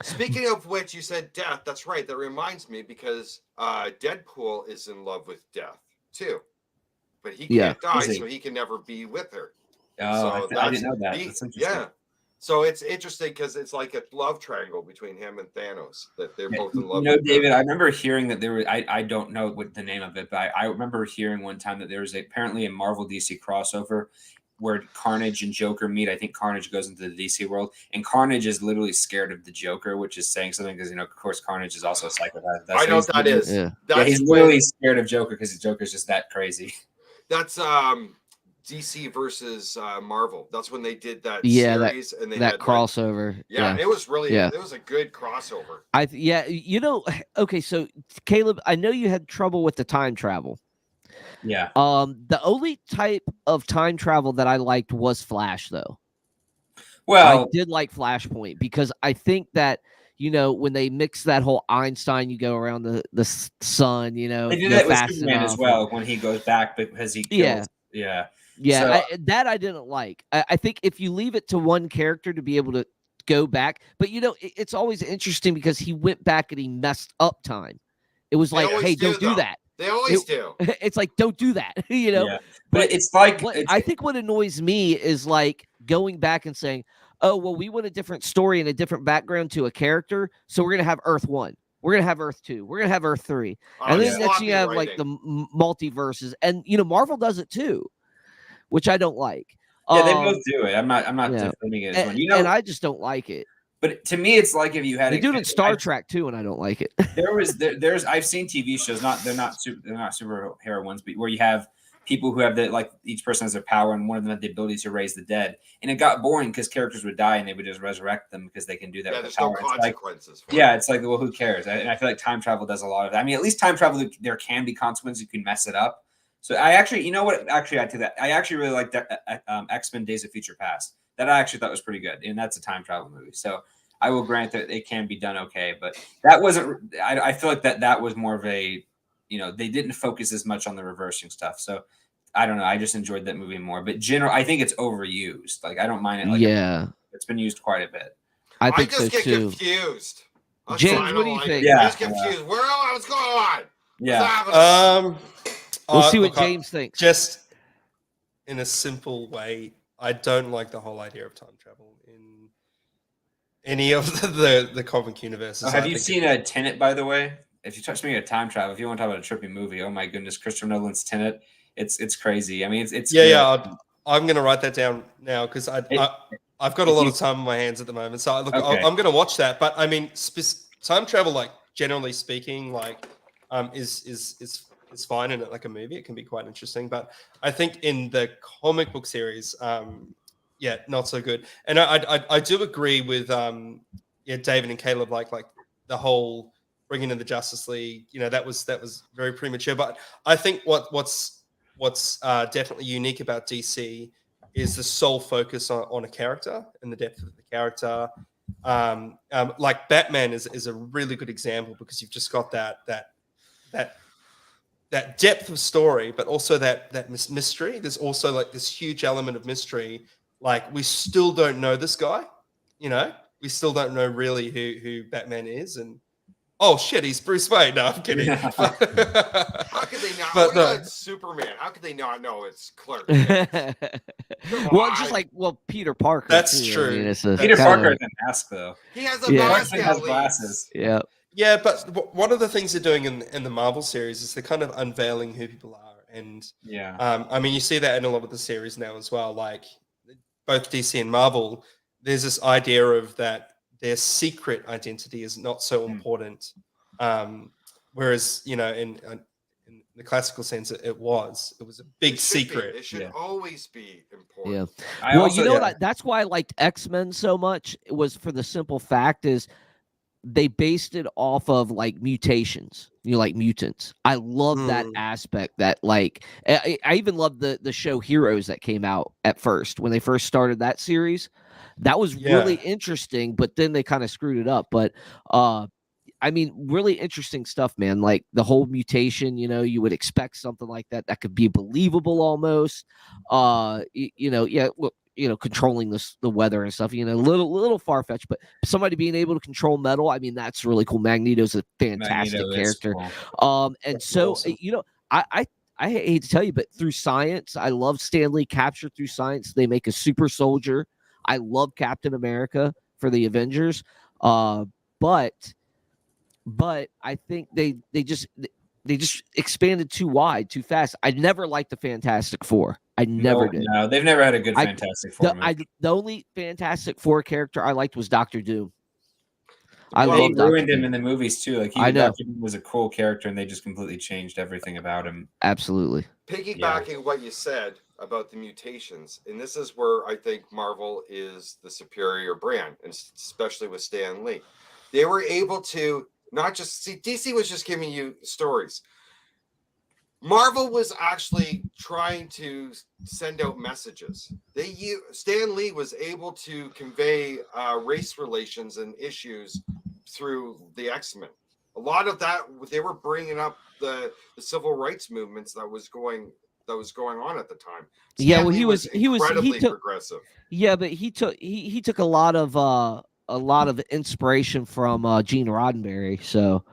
Speaking of which, you said Death. That's right. That reminds me, because Deadpool is in love with Death too, but he can't die, so he can never be with her. Oh, so I didn't know that. That's interesting. So it's interesting because it's like a love triangle between him and Thanos, that they're both in love. David, I remember hearing that there was, I don't know what the name of it, but I remember hearing one time that there was apparently a Marvel DC crossover where Carnage and Joker meet. I think Carnage goes into the DC world, and Carnage is literally scared of the Joker, which is saying something because, of course, Carnage is also a psychopath. I know what that is. Yeah, he's really scared of Joker because Joker's just that crazy. That's DC versus Marvel. That's when they did that series, and they had crossover. It was really it was a good crossover. Okay, so Caleb, I know you had trouble with the time travel. Yeah. The only type of time travel that I liked was Flash, though. Well, I did like Flashpoint because I think that when they mix that whole Einstein, you go around the sun, they did that with Superman as well when he goes back because he kills. Yeah. That I didn't like. I think if you leave it to one character to be able to go back, but it's always interesting because he went back and he messed up time. It was like, hey, don't do that. They always do. It's like, don't do that, you know. Yeah. But it's like I think what annoys me is like going back and saying, oh, well, we want a different story and a different background to a character, so we're gonna have Earth 1, we're gonna have Earth 2, we're gonna have Earth 3, and then next you have like the multiverses, and Marvel does it too, which I don't like. Yeah, they both do it. I'm not defending it as one. And I just don't like it. But to me, it's like if you had they do it in Star Trek too, and I don't like it. there's I've seen TV shows, they're not superhero ones, but where you have people who have each person has their power, and one of them had the ability to raise the dead, and it got boring because characters would die and they would just resurrect them because they can do that. Yeah, with there's the power. no consequences. It's like, well, who cares? And I feel like time travel does a lot of that. I mean, at least time travel, there can be consequences. You can mess it up. So I actually, you know what? Actually, add to that, I actually really like that X-Men: Days of Future Past. That I actually thought was pretty good, and that's a time travel movie. So I will grant that it can be done okay, but that wasn't. I feel like that was more of a, they didn't focus as much on the reversing stuff. So I don't know. I just enjoyed that movie more. But I think it's overused. Like I don't mind it. Like, it's been used quite a bit. I think just get too. confused. James, what do you think? Yeah, I just confused. What's going on? Yeah. We'll see what James thinks. Just in a simple way, I don't like the whole idea of time travel in any of the comic universes. Have you seen a Tenet, by the way? If you touch me at time travel, if you want to talk about a trippy movie, oh my goodness, Christopher Nolan's Tenet, it's crazy. I mean, it's I'm going to write that down now because I've got a lot of time on my hands at the moment. So I'm going to watch that. But I mean, time travel, like generally speaking, like is fine in it, like a movie. It can be quite interesting. But I think in the comic book series, not so good. And I do agree with David and Caleb, like the whole bringing in the Justice League. That was very premature. But I think what's definitely unique about DC is the sole focus on a character and the depth of the character. Like Batman is a really good example because you've just got that depth of story, but also that mystery. There's also like this huge element of mystery. Like we still don't know this guy, we still don't know really who Batman is. And oh shit, he's Bruce Wayne. No, I'm kidding. How could they not? But it's Superman. How could they not know it's Clark? Peter Parker. That's true. Peter Parker has a mask though. He has a mask. He has glasses. Yeah. Yeah, but one of the things they're doing in the Marvel series is they're kind of unveiling who people are. And I mean, you see that in a lot of the series now as well. Like both DC and Marvel, there's this idea of that their secret identity is not so important. Whereas, in the classical sense, it was a big secret. It should always be important. Yeah. That's why I liked X-Men so much. It was for the simple fact is they based it off of like mutations, like mutants. I love that aspect. That like I even love the show Heroes that came out at first when they first started that series. That was really interesting, but then they kind of screwed it up. But I mean, really interesting stuff, man. Like the whole mutation, you would expect something like that could be believable almost. Controlling the weather and stuff, little far-fetched, but somebody being able to control metal, I mean, that's really cool. Magneto's a fantastic character. Cool. And that's so awesome. I hate to tell you, but through science, I love Stan Lee captured through science. They make a super soldier. I love Captain America for the Avengers. But I think they just expanded too wide, too fast. I never liked the Fantastic Four. I never did. No, they've never had a good Fantastic Four. The only Fantastic Four character I liked was Dr. Doom. They ruined him in the movies too. Like Dr. Doom was a cool character, and they just completely changed everything about him. Absolutely. Piggybacking what you said about the mutations, and this is where I think Marvel is the superior brand, and especially with Stan Lee. They were able to not just see DC was just giving you stories. Marvel was actually trying to send out messages. Stan Lee was able to convey race relations and issues through the X-Men. A lot of that, they were bringing up the civil rights movements that was going on at the time. Stan Lee was incredibly progressive. Yeah, but he took a lot of inspiration from Gene Roddenberry. So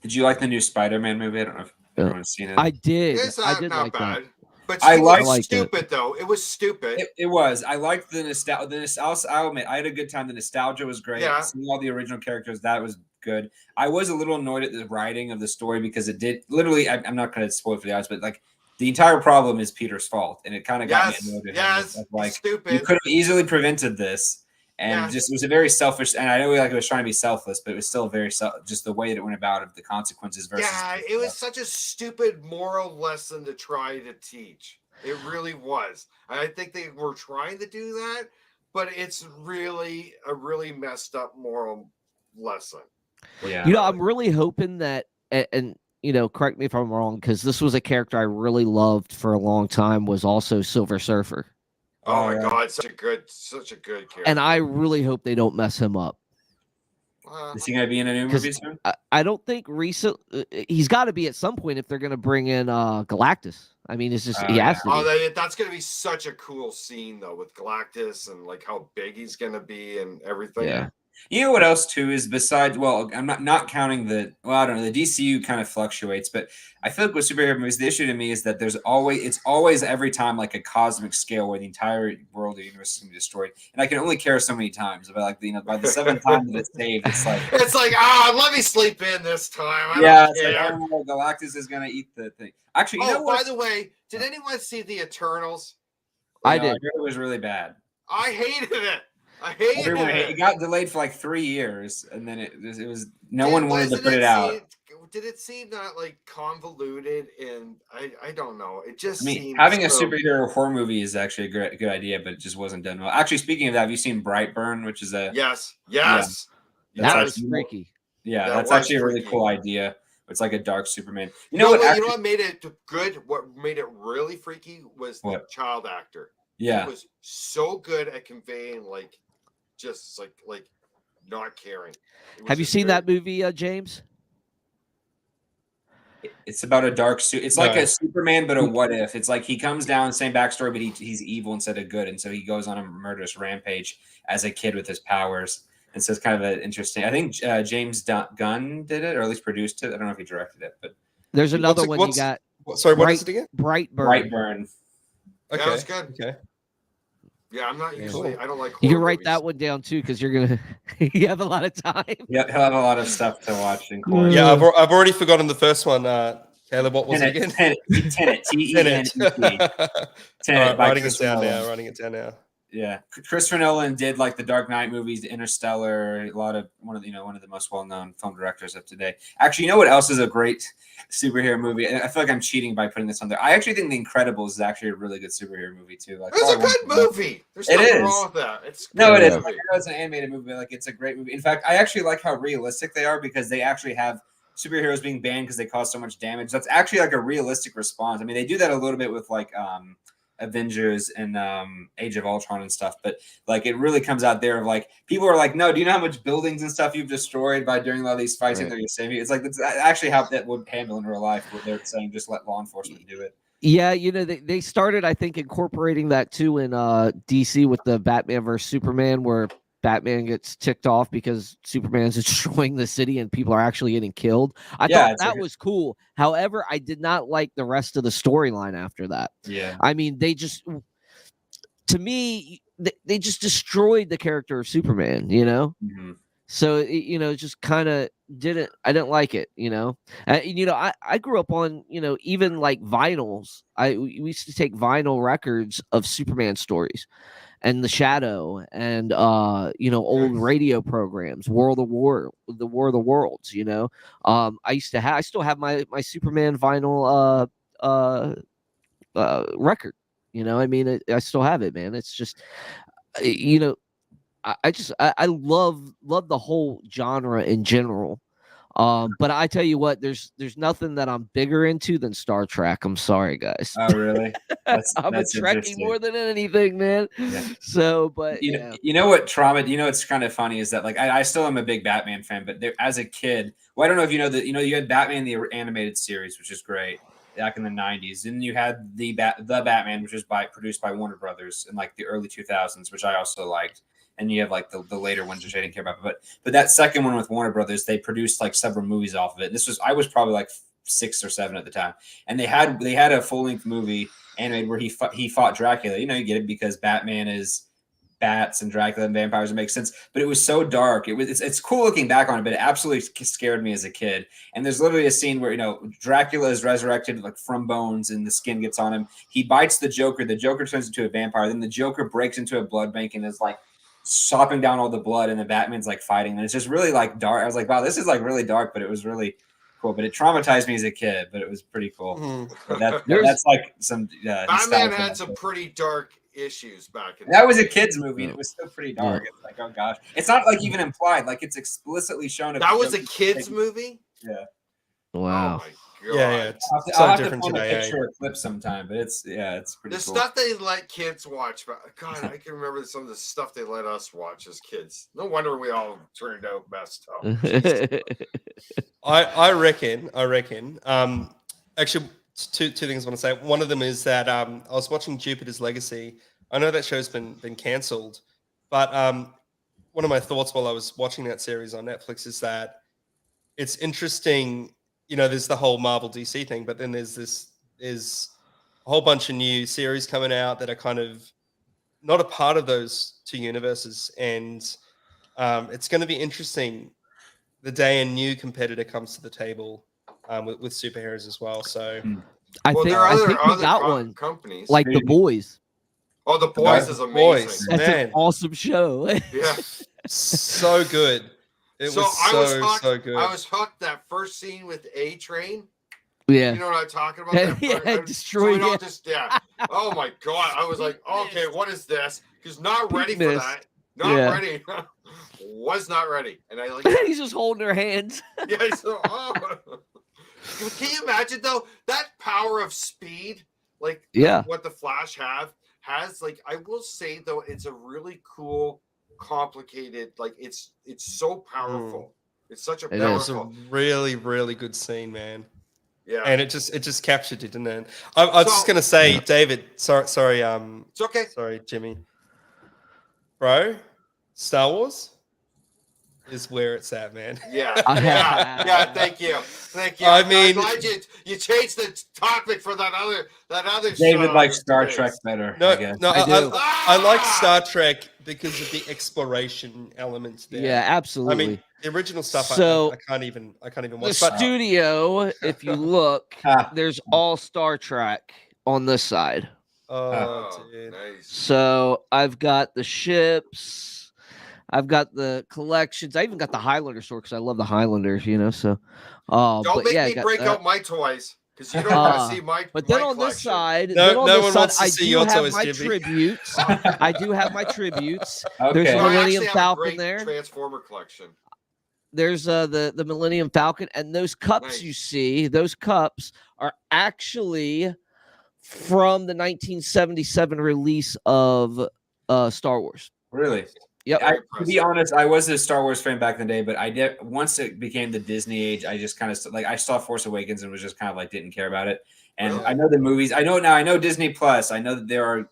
Did you like the new Spider-Man movie? I don't know if everyone's seen it. I did. It's I did not like bad. that. But I it liked was it. stupid, though. It was stupid. It was. I liked the nostalgia. I'll admit, I had a good time. The nostalgia was great. Yeah. Seeing all the original characters, that was good. I was a little annoyed at the writing of the story because it did literally. I'm not going to spoil it for the audience, but like the entire problem is Peter's fault, and it kind of got me annoyed at him. Of, like, stupid. You could have easily prevented this, and Yes. just it was a very selfish. And I know like it was trying to be selfless, but it was still very just the way that it went about it, the consequences versus. Yeah, it was such a stupid moral lesson to try to teach. It really was. I think they were trying to do that, but it's really a really messed up moral lesson. Yeah. You know, I'm really hoping that, and you know, correct me if I'm wrong, because this was a character I really loved for a long time. Was also Silver Surfer, Oh my God, such a good character. and I really hope they don't mess him up. Is he going to be in a new movie soon? I don't think he's got to be at some point if they're going to bring in Galactus. I mean, it's just he has to be. That's going to be such a cool scene though with Galactus and like how big he's going to be and everything. Yeah. You know what else too is besides, well, I'm not counting I don't know, the DCU kind of fluctuates, but I feel like with superhero movies, the issue to me is that it's always every time like a cosmic scale where the entire world or universe is going to be destroyed, and I can only care so many times. But like by the seventh time that it's saved, it's like let me sleep in this time. It's like, oh, Galactus is going to eat the thing. Actually, by the way, did anyone see the Eternals? I did. I heard it was really bad. I hated it. I hated it. It got delayed for like 3 years, and then it was no one wanted to put it out. Did it seem not like convoluted? And I don't know. It just seems having a superhero horror movie is actually a good idea, but it just wasn't done well. Actually, speaking of that, have you seen Brightburn, which is yes. That was freaky. Yeah, that's actually a really cool idea. It's like a dark Superman. You know what made it good? What made it really freaky was the child actor. Yeah, he was so good at conveying just like not caring. Have you seen that movie, James? It's about a dark suit. It's like a Superman, but a what if. It's like he comes down, same backstory, but he's evil instead of good, and so he goes on a murderous rampage as a kid with his powers. And so it's kind of an interesting. I think James Gunn did it, or at least produced it. I don't know if he directed it, but there's another one you got. Sorry, what is it again? Brightburn. Okay, that was good. Okay. Yeah, I'm not usually. I don't like. You can write that one down too, because you're gonna. You have a lot of time. Yeah, he'll have a lot of stuff to watch. Yeah, I've already forgotten the first one. Caleb, what was it again? Tenet. Tenet. Writing it down now. Yeah, Christopher Nolan did like the Dark Knight movies, Interstellar. One of the most well-known film directors of today. Actually, you know what else is a great superhero movie? I feel like I'm cheating by putting this on there. I actually think The Incredibles is actually a really good superhero movie too. Like, it's a good movie. There's nothing wrong with that. It is. Like, I know it's an animated movie, but like it's a great movie. In fact, I actually like how realistic they are because they actually have superheroes being banned because they cause so much damage. That's actually like a realistic response. I mean, they do that a little bit with like Avengers and Age of Ultron and stuff, but like it really comes out there of like people are like, no, do you know how much buildings and stuff you've destroyed by doing all these fights that you're saving? It's like that's actually how that would handle in real life, where they're saying just let law enforcement do it. Yeah, you know, they started, I think, incorporating that too in DC with the Batman versus Superman, where Batman gets ticked off because Superman's destroying the city and people are actually getting killed. I thought that was cool. However, I did not like the rest of the storyline after that. Yeah. I mean, they just destroyed the character of Superman, you know? Mm-hmm. So, it just kind of I didn't like it, I grew up on, even like vinyls. We used to take vinyl records of Superman stories and The Shadow and, old radio programs, the War of the Worlds, I still have my Superman vinyl, record, I mean, I still have it, man. It's just, I love the whole genre in general. But I tell you what, there's nothing that I'm bigger into than Star Trek. I'm sorry, guys. Oh, really? I'm a Trekkie more than anything, man. Yeah. So, but you know what trauma? It's kind of funny is that like I still am a big Batman fan, but as a kid, well, I don't know if you know that you had Batman the animated series, which is great back in the 90s. Then you had the Batman, which was produced by Warner Brothers in like the early 2000s, which I also liked. and you have like the later ones which I didn't care about. But that second one with Warner Brothers, they produced like several movies off of it. And I was probably like 6 or 7 at the time, and they had a full length movie animated where he fought Dracula. You get it because Batman is bats and Dracula and vampires. It makes sense, but it was so dark. It's cool looking back on it, but it absolutely scared me as a kid. And there's literally a scene where Dracula is resurrected like from bones, and the skin gets on him. He bites the Joker. The Joker turns into a vampire. Then the Joker breaks into a blood bank and is like sopping down all the blood, and the Batman's like fighting, and it's just really like dark. I was like, wow, this is like really dark, but it was really cool. But it traumatized me as a kid, but it was pretty cool. Mm-hmm. That's like some Batman had some pretty dark issues back in that was a kid's movie, and it was still pretty dark. It's like, oh gosh, it's not like even implied, like it's explicitly shown. That was a kid's movie. Yeah. Wow. Oh my God. Yeah. I'll have to find a picture or clip sometime, but it's pretty. The cool. stuff they let kids watch, but God, I can remember some of the stuff they let us watch as kids. No wonder we all turned out messed up. I reckon. Actually, two things I want to say. One of them is that I was watching Jupiter's Legacy. I know that show's been cancelled, but one of my thoughts while I was watching that series on Netflix is that it's interesting. There's the whole Marvel DC thing, but then there's a whole bunch of new series coming out that are kind of not a part of those two universes, and it's going to be interesting the day a new competitor comes to the table with superheroes as well. So I think we got one companies like The Boys. Oh, The Boys is amazing. That's an awesome show. Yeah, so good. It was so good. I was hooked. That first scene with A-Train. Yeah, you know what I'm talking about. Destroyed it. Oh my God! I was like, okay, what is this? Because not ready for that. Not ready. Was not ready, and I like. He's just holding her hands. Yeah. Can you imagine though that power of speed, like what the Flash has? Like, I will say though, it's a really cool, complicated. Like, it's so powerful. It's such a powerful. It was a really, really good scene, man. Yeah, and it just captured it, didn't it? I was just gonna say, David. Sorry. It's okay. Sorry, Jimmy. Bro, Star Wars is where it's at, man. Yeah. Thank you. I mean, I'm glad you changed the topic for that other. David likes Star Trek better. No, I like Ah! Star Trek because of the exploration elements there. Yeah, absolutely. I mean, the original stuff. So I can't even watch. The studio, if you look, there's all Star Trek on this side. Oh, dude. Nice. So I've got the ships, I've got the collections, I even got the Highlander store because I love the Highlanders, So, don't make me break out my toys because you don't want to see my. But then my on this side, no one wants to see your toys, my Jimmy. tributes. I do have my tributes. Okay. There's a I Millennium actually have a Falcon great there. Transformer collection. There's the Millennium Falcon, and those cups you see, those cups are actually from the 1977 release of Star Wars. Really? Yep. To be honest, I was a Star Wars fan back in the day, but I did once it became the Disney age. I just kind of I saw Force Awakens and was just kind of like didn't care about it. And really? I know the movies. I know Disney Plus. I know that there are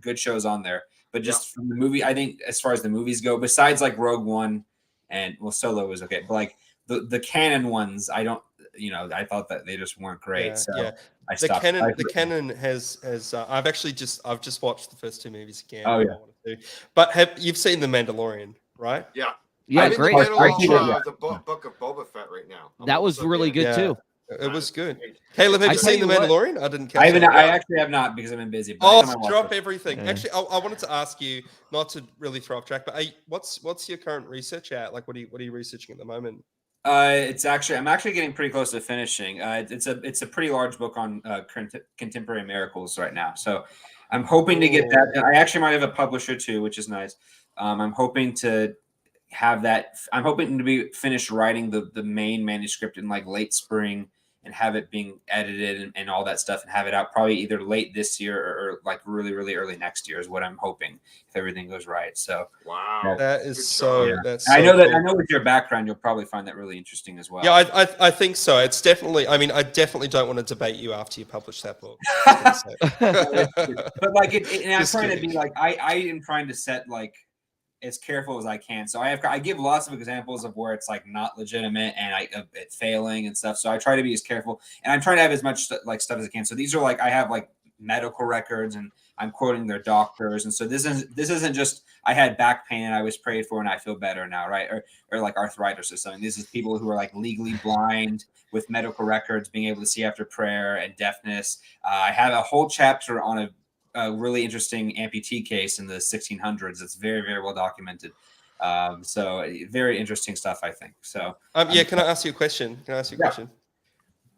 good shows on there, but just from the movie, I think as far as the movies go, besides like Rogue One and Solo was okay, but like the canon ones, I don't. I thought that they just weren't great. I stopped. The canon has. I've just watched the first 2 movies again. Oh yeah. But you've seen The Mandalorian, right? Yeah. Yeah, great. I'm in the middle of the book of Boba Fett right now. That was really good too. It was good. Caleb, have you seen The Mandalorian? I didn't catch it. I actually have not because I've been busy. Drop everything. Yeah. Actually, I wanted to ask you, not to really throw off track, but what's your current research at? Like, what are you researching at the moment? I'm actually getting pretty close to finishing. It's a pretty large book on contemporary miracles right now. So I'm hoping to get that. I actually might have a publisher too, which is nice. I'm hoping to have that. I'm hoping to be finished writing the main manuscript in like late spring and have it being edited and all that stuff and have it out probably either late this year or like really, really early next year is what I'm hoping if everything goes right. So wow, that is so. Yeah. That's so I know cool. I know with your background, you'll probably find that really interesting as well. Yeah, I think so. It's definitely. I mean, I definitely don't want to debate you after you publish that book. But like, and I'm trying to be like, I am trying to set like as careful as I can. So I give lots of examples of where it's like not legitimate and it failing and stuff. So I try to be as careful, and I'm trying to have as much stuff as I can. So these are like, I have like medical records, and I'm quoting their doctors. And so this isn't just I had back pain and I was prayed for and I feel better now, right? Or like arthritis or something. This is people who are like legally blind with medical records, being able to see after prayer, and deafness. I have a whole chapter on a really interesting amputee case in the 1600s. It's very, very well documented. So very interesting stuff, I think. So yeah, can I ask you a question? Question?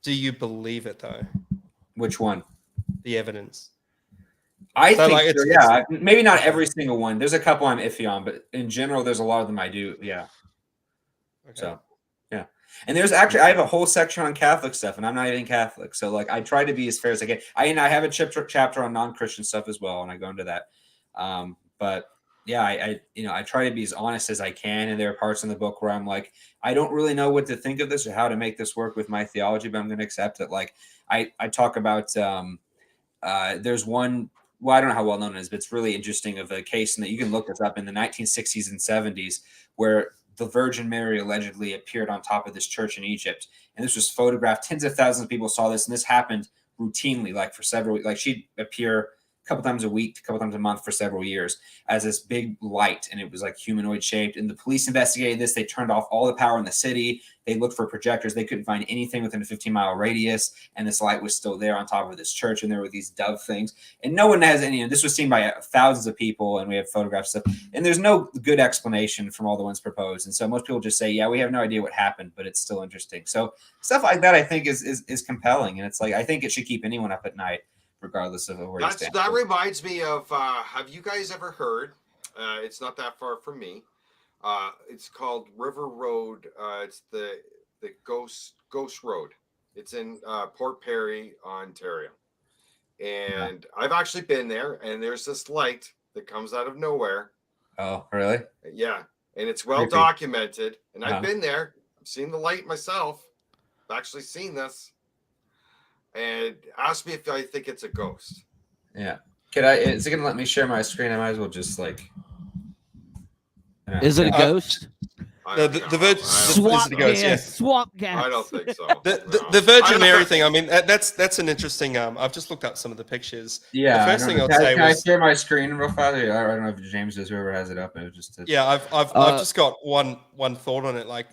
Do you believe it though? Which one? The evidence. I think like yeah, maybe not every single one. There's a couple I'm iffy on, but in general, there's a lot of them I do. Yeah. Okay. So yeah. And there's actually, I have a whole section on Catholic stuff, and I'm not even Catholic. So like, I try to be as fair as I can. I have a chapter on non-Christian stuff as well, and I go into that. But yeah, I try to be as honest as I can. And there are parts in the book where I'm like, I don't really know what to think of this or how to make this work with my theology, but I'm going to accept it. Like I talk about, there's one, well, I don't know how well known it is, but it's really interesting, of a case, and that you can look this up, in the 1960s and 70s, where the Virgin Mary allegedly appeared on top of this church in Egypt. And this was photographed. Tens of thousands of people saw this. And this happened routinely, like for several weeks. Like she'd appear a couple times a week, a couple times a month for several years as this big light. And it was like humanoid shaped. And the police investigated this. They turned off all the power in the city. They looked for projectors. They couldn't find anything within a 15-mile radius. And this light was still there on top of this church. And there were these dove things. And no one has any. This was seen by thousands of people. And we have photographs of stuff. And there's no good explanation from all the ones proposed. And so most people just say, yeah, we have no idea what happened, but it's still interesting. So stuff like that, I think, is compelling. And it's like, I think it should keep anyone up at night, regardless of where you stand. That reminds me of, have you guys ever heard, it's not that far from me, it's called River Road, it's the Ghost Road. It's in Port Perry, Ontario. And I've actually been there, and there's this light that comes out of nowhere. Oh, really? Yeah. And it's well documented. And I've been there. I've seen the light myself. I've actually seen this. And ask me if I think it's a ghost. Yeah. Is it gonna let me share my screen? I might as well just like. Is it a ghost? Swamp gas. Yeah. Swamp gas. I don't think so. The Virgin Mary thing. I mean, that's an interesting. I've just looked up some of the pictures. Yeah. The first thing I'd say can I share my screen real fast? I don't know if James does. Whoever has it up, and just. Yeah, I've just got one thought on it. Like,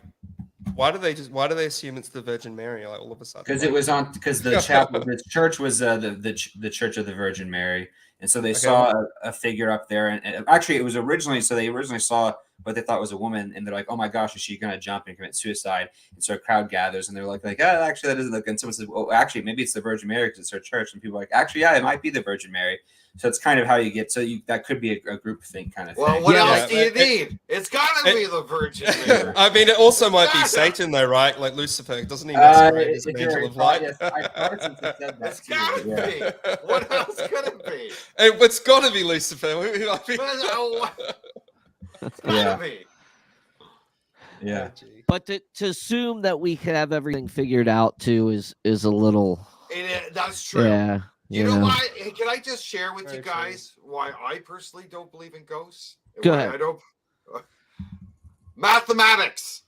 why do they assume it's the Virgin Mary? Like all of a sudden, because it was on, because the chapel, the church was the Church of the Virgin Mary, and so they saw a figure up there, and actually it was originally, so they originally saw what they thought was a woman, and they're like, oh my gosh, is she gonna jump and commit suicide? And so a crowd gathers, and they're like, actually that doesn't look. And someone says, well, actually maybe it's the Virgin Mary because it's her church, and people are like, actually, yeah, it might be the Virgin Mary. So it's kind of how you get. So that could be a group thing kind of thing. Well, what else do you need? It's gotta be the Virgin Mary. I mean, it also might be Satan, though, right? Like Lucifer, doesn't he masquerade as an angel of light? Yes, I thought it since it said that. It's gotta be. What else could it be? It's got to be Lucifer. I mean, it's gotta be. Yeah. But to assume that we have everything figured out too is a little. That's true. Yeah. You know why? Can I just share with you guys why I personally don't believe in ghosts? Go ahead. I don't. Mathematics.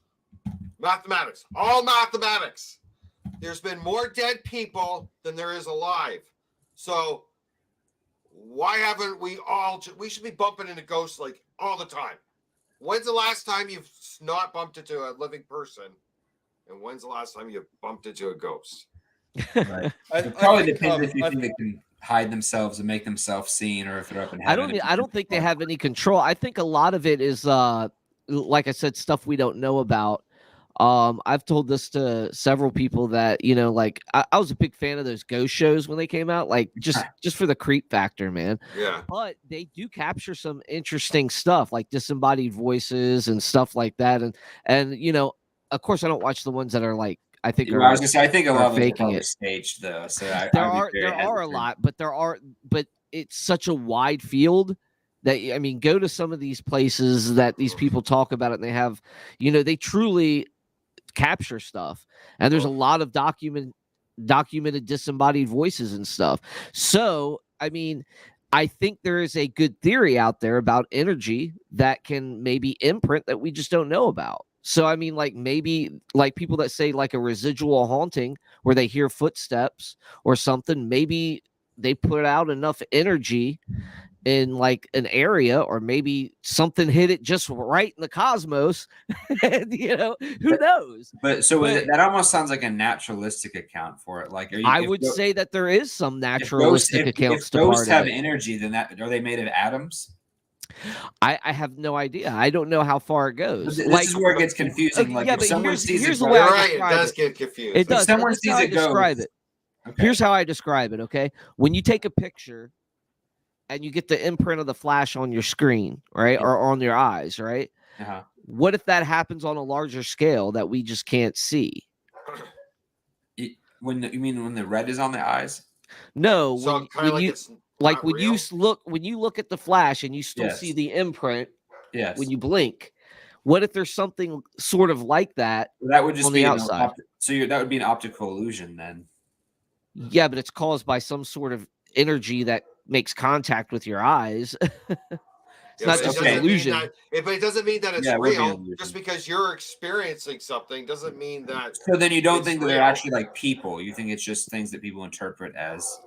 All mathematics. There's been more dead people than there is alive. So why haven't we all? We should be bumping into ghosts like all the time. When's the last time you've not bumped into a living person? And when's the last time you bumped into a ghost? Right. It probably depends if you think they can hide themselves and make themselves seen, or if they're up in heaven. I don't think they have any control. I think a lot of it is like I said, stuff we don't know about. I've told this to several people that, like I was a big fan of those ghost shows when they came out, like just for the creep factor, man. Yeah. But they do capture some interesting stuff, like disembodied voices and stuff like that. And of course, I don't watch the ones that are like, I think I was gonna say, I think a lot of them faking are it staged though. So there are a lot, but it's such a wide field that, I mean, go to some of these places that these people talk about it, and they have, they truly capture stuff, and there's a lot of documented disembodied voices and stuff. So I mean, I think there is a good theory out there about energy that can maybe imprint that we just don't know about. So I mean, like maybe like people that say like a residual haunting where they hear footsteps or something, maybe they put out enough energy in like an area, or maybe something hit it just right in the cosmos. And, who knows? But so But that almost sounds like a naturalistic account for it. Like, I would say that there is some if ghosts, naturalistic if accounts to ghosts part of have it. energy, then are they made of atoms? I have no idea. I don't know how far it goes. This Like, is where it gets confusing. Like yeah, if but someone sees here's a the way You're I ghost, right. It describe does it. get confusing. It does. someone This is how sees I a describe ghost, it. okay. Here's how I describe it. Okay, when you take a picture and you get the imprint of the flash on your screen, right, or on your eyes, right? Uh-huh. What if that happens on a larger scale that we just can't see? When you mean when the red is on the eyes? No, So kind of like you it's like not when real? you look at the flash and you still see Yes. the imprint Yes. when you blink. What if there's something sort of like that That would just on be the outside? that would be an optical illusion then. Yeah, but it's caused by some sort of energy that makes contact with your eyes. It's Yeah, not but just it an doesn't mean illusion. that. But it doesn't mean that it's Yeah, it would be an real. illusion. Just because you're experiencing something doesn't mean that. So then you don't It's think that they're real. actually like people. You think it's just things that people interpret as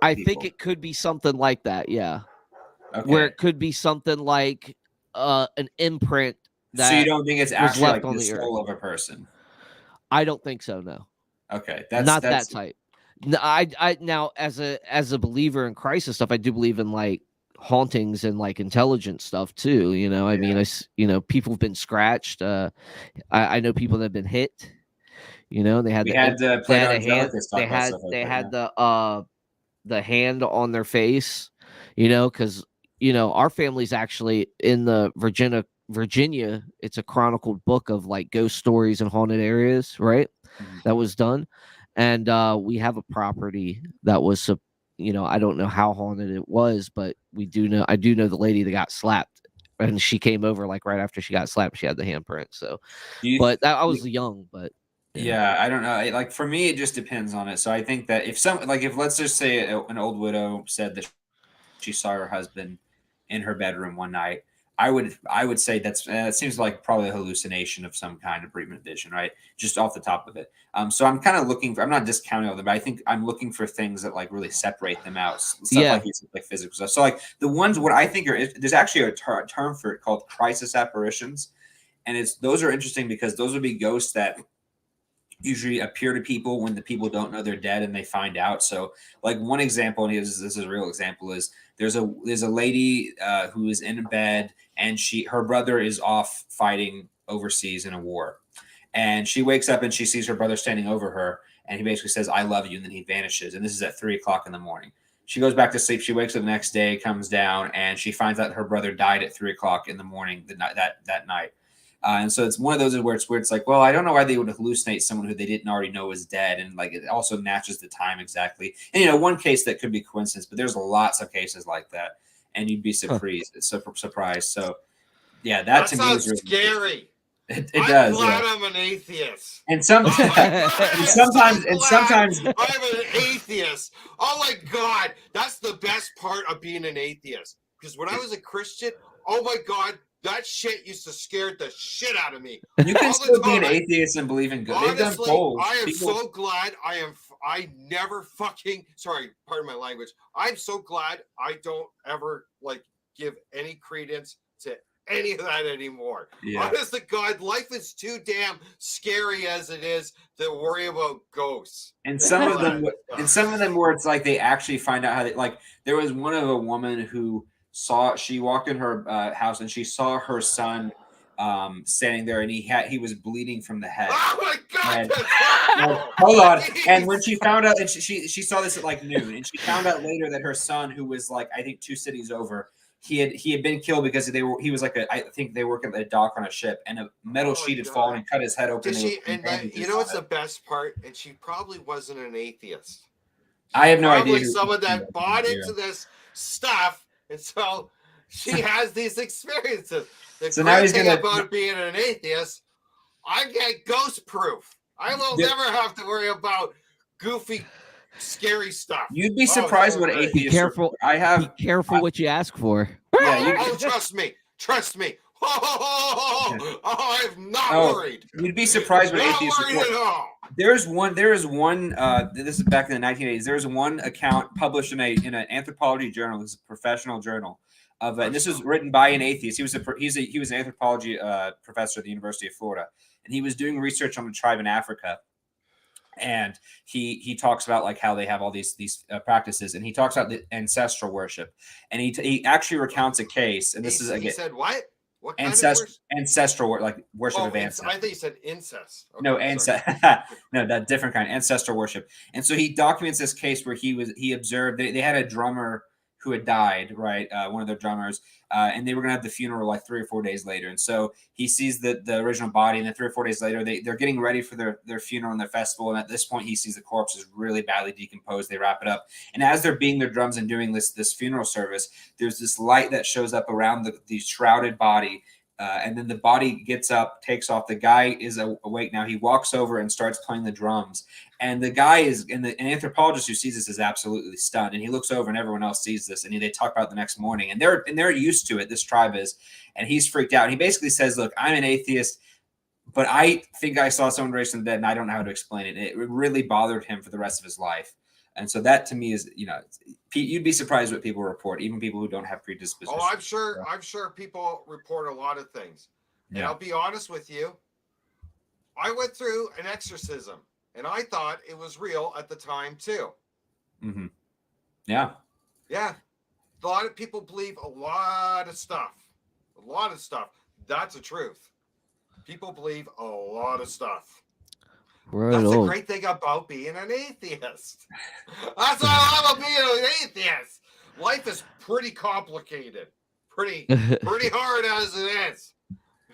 I people. think it could be something like that, yeah. Okay. Where it could be something like an imprint that So you don't think it's was actually left like on the the earth. soul of a person? I don't think so, no. Okay. Not that type. No, I now as a believer in Christ and stuff, I do believe in like hauntings and like intelligent stuff too. I mean, people have been scratched. I know people that have been hit. They had We had they had Plato a hand. Angelicus talk They about had stuff like they that. had Yeah. the hand on their face. Because our family's actually in the Virginia. It's a chronicled book of like ghost stories and haunted areas, right? Mhm. That was done, and we have a property that was I don't know how haunted it was, but I do know the lady that got slapped, and she came over like right after she got slapped. She had the handprint. So, but I was young, but yeah, I don't know. Like for me, it just depends on it. So I think that if let's just say an old widow said that she saw her husband in her bedroom one night, I would say that seems like probably a hallucination of some kind of bereavement vision, right? Just off the top of it. So I'm kind of looking for. I'm not discounting all of them, but I think I'm looking for things that like really separate them out. Stuff Yeah. like physical stuff. So like the ones what I think there's actually a term for it called crisis apparitions, and those are interesting because those would be ghosts that usually appear to people when the people don't know they're dead and they find out. So like one example, and this is a real example, is there's a lady who is in a bed and her brother is off fighting overseas in a war, and she wakes up and she sees her brother standing over her, and he basically says, "I love you," and then he vanishes, and this is at 3:00 in the morning. She goes back to sleep. She wakes up the next day, comes down, and she finds out her brother died at 3:00 in the morning that night. And so it's one of those where it's like, well, I don't know why they would hallucinate someone who they didn't already know was dead, and like it also matches the time exactly. And one case that could be coincidence, but there's lots of cases like that, and you'd be surprised. Surprised. So yeah, that to me sounds is really scary. It I'm does. glad Yeah. I'm an atheist. And sometimes I'm an atheist. Oh my God, that's the best part of being an atheist. Because when I was a Christian, oh my God, that shit used to scare the shit out of me. You can still be an atheist and believe in God. They've done Honestly, polls. I am so glad I never fucking, sorry, pardon my language. I'm so glad I don't ever like give any credence to any of that anymore. Yeah. Honest to God, life is too damn scary as it is to worry about ghosts. And some of them where it's like they actually find out how they like. There was one of a woman who she walked in her house and she saw her son standing there, and he was bleeding from the head. Oh my God! Hold on. And when she found out, and she saw this at like noon, and she found out later that her son, who was like I think 2 cities over, he had been killed because he was like I think they work at a dock on a ship, and a metal sheet had fallen and cut his head open. You know what's the best part? And she probably wasn't an atheist. I have no idea. Probably someone that bought into this stuff, and so she has these experiences. The great thing about being an atheist, I get ghost proof. I will never have to worry about goofy scary stuff. You'd be Oh, surprised so what great. atheists report. I have. Be careful what you ask for. Yeah, you. Oh, trust me. Oh, I'm not Oh, worried. you'd be surprised what Not atheists worried report. at all. There is one. This is back in the 1980s. There was one account published in an anthropology journal. This is a professional journal of, and this was written by an atheist. He was an anthropology professor at the University of Florida, and he was doing research on a tribe in Africa. And he talks about like how they have all these practices, and he talks about the ancestral worship, and he actually recounts a case, and He said what? What kind of ancestral like worship of ancestors. I think you said incest. Okay, No, no, that different kind, ancestral worship. And so he documents this case where he observed they had a drummer who had died, right? One of their drummers, and they were gonna have the funeral like 3 or 4 days later. And so he sees the original body, and then 3 or 4 days later, they're getting ready for their funeral and their festival. And at this point, he sees the corpse is really badly decomposed. They wrap it up, and as they're beating their drums and doing this funeral service, there's this light that shows up around the shrouded body. And then the body gets up, takes off. The guy is awake now. He walks over and starts playing the drums. And the guy is, an anthropologist who sees this is absolutely stunned. And he looks over, and everyone else sees this. And they talk about it the next morning. And they're used to it. This tribe is, and he's freaked out. And he basically says, "Look, I'm an atheist, but I think I saw someone raised from the dead, and I don't know how to explain it." It really bothered him for the rest of his life. And so that to me is, you'd be surprised what people report, even people who don't have predispositions. Oh, I'm sure people report a lot of things. And I'll be honest with you. I went through an exorcism, and I thought it was real at the time too. Mm-hmm. Yeah. Yeah. A lot of people believe a lot of stuff. A lot of stuff. That's the truth. People believe a lot of stuff. Right. That's the great thing about being an atheist. That's what I love about being an atheist. Life is pretty complicated, pretty hard as it is.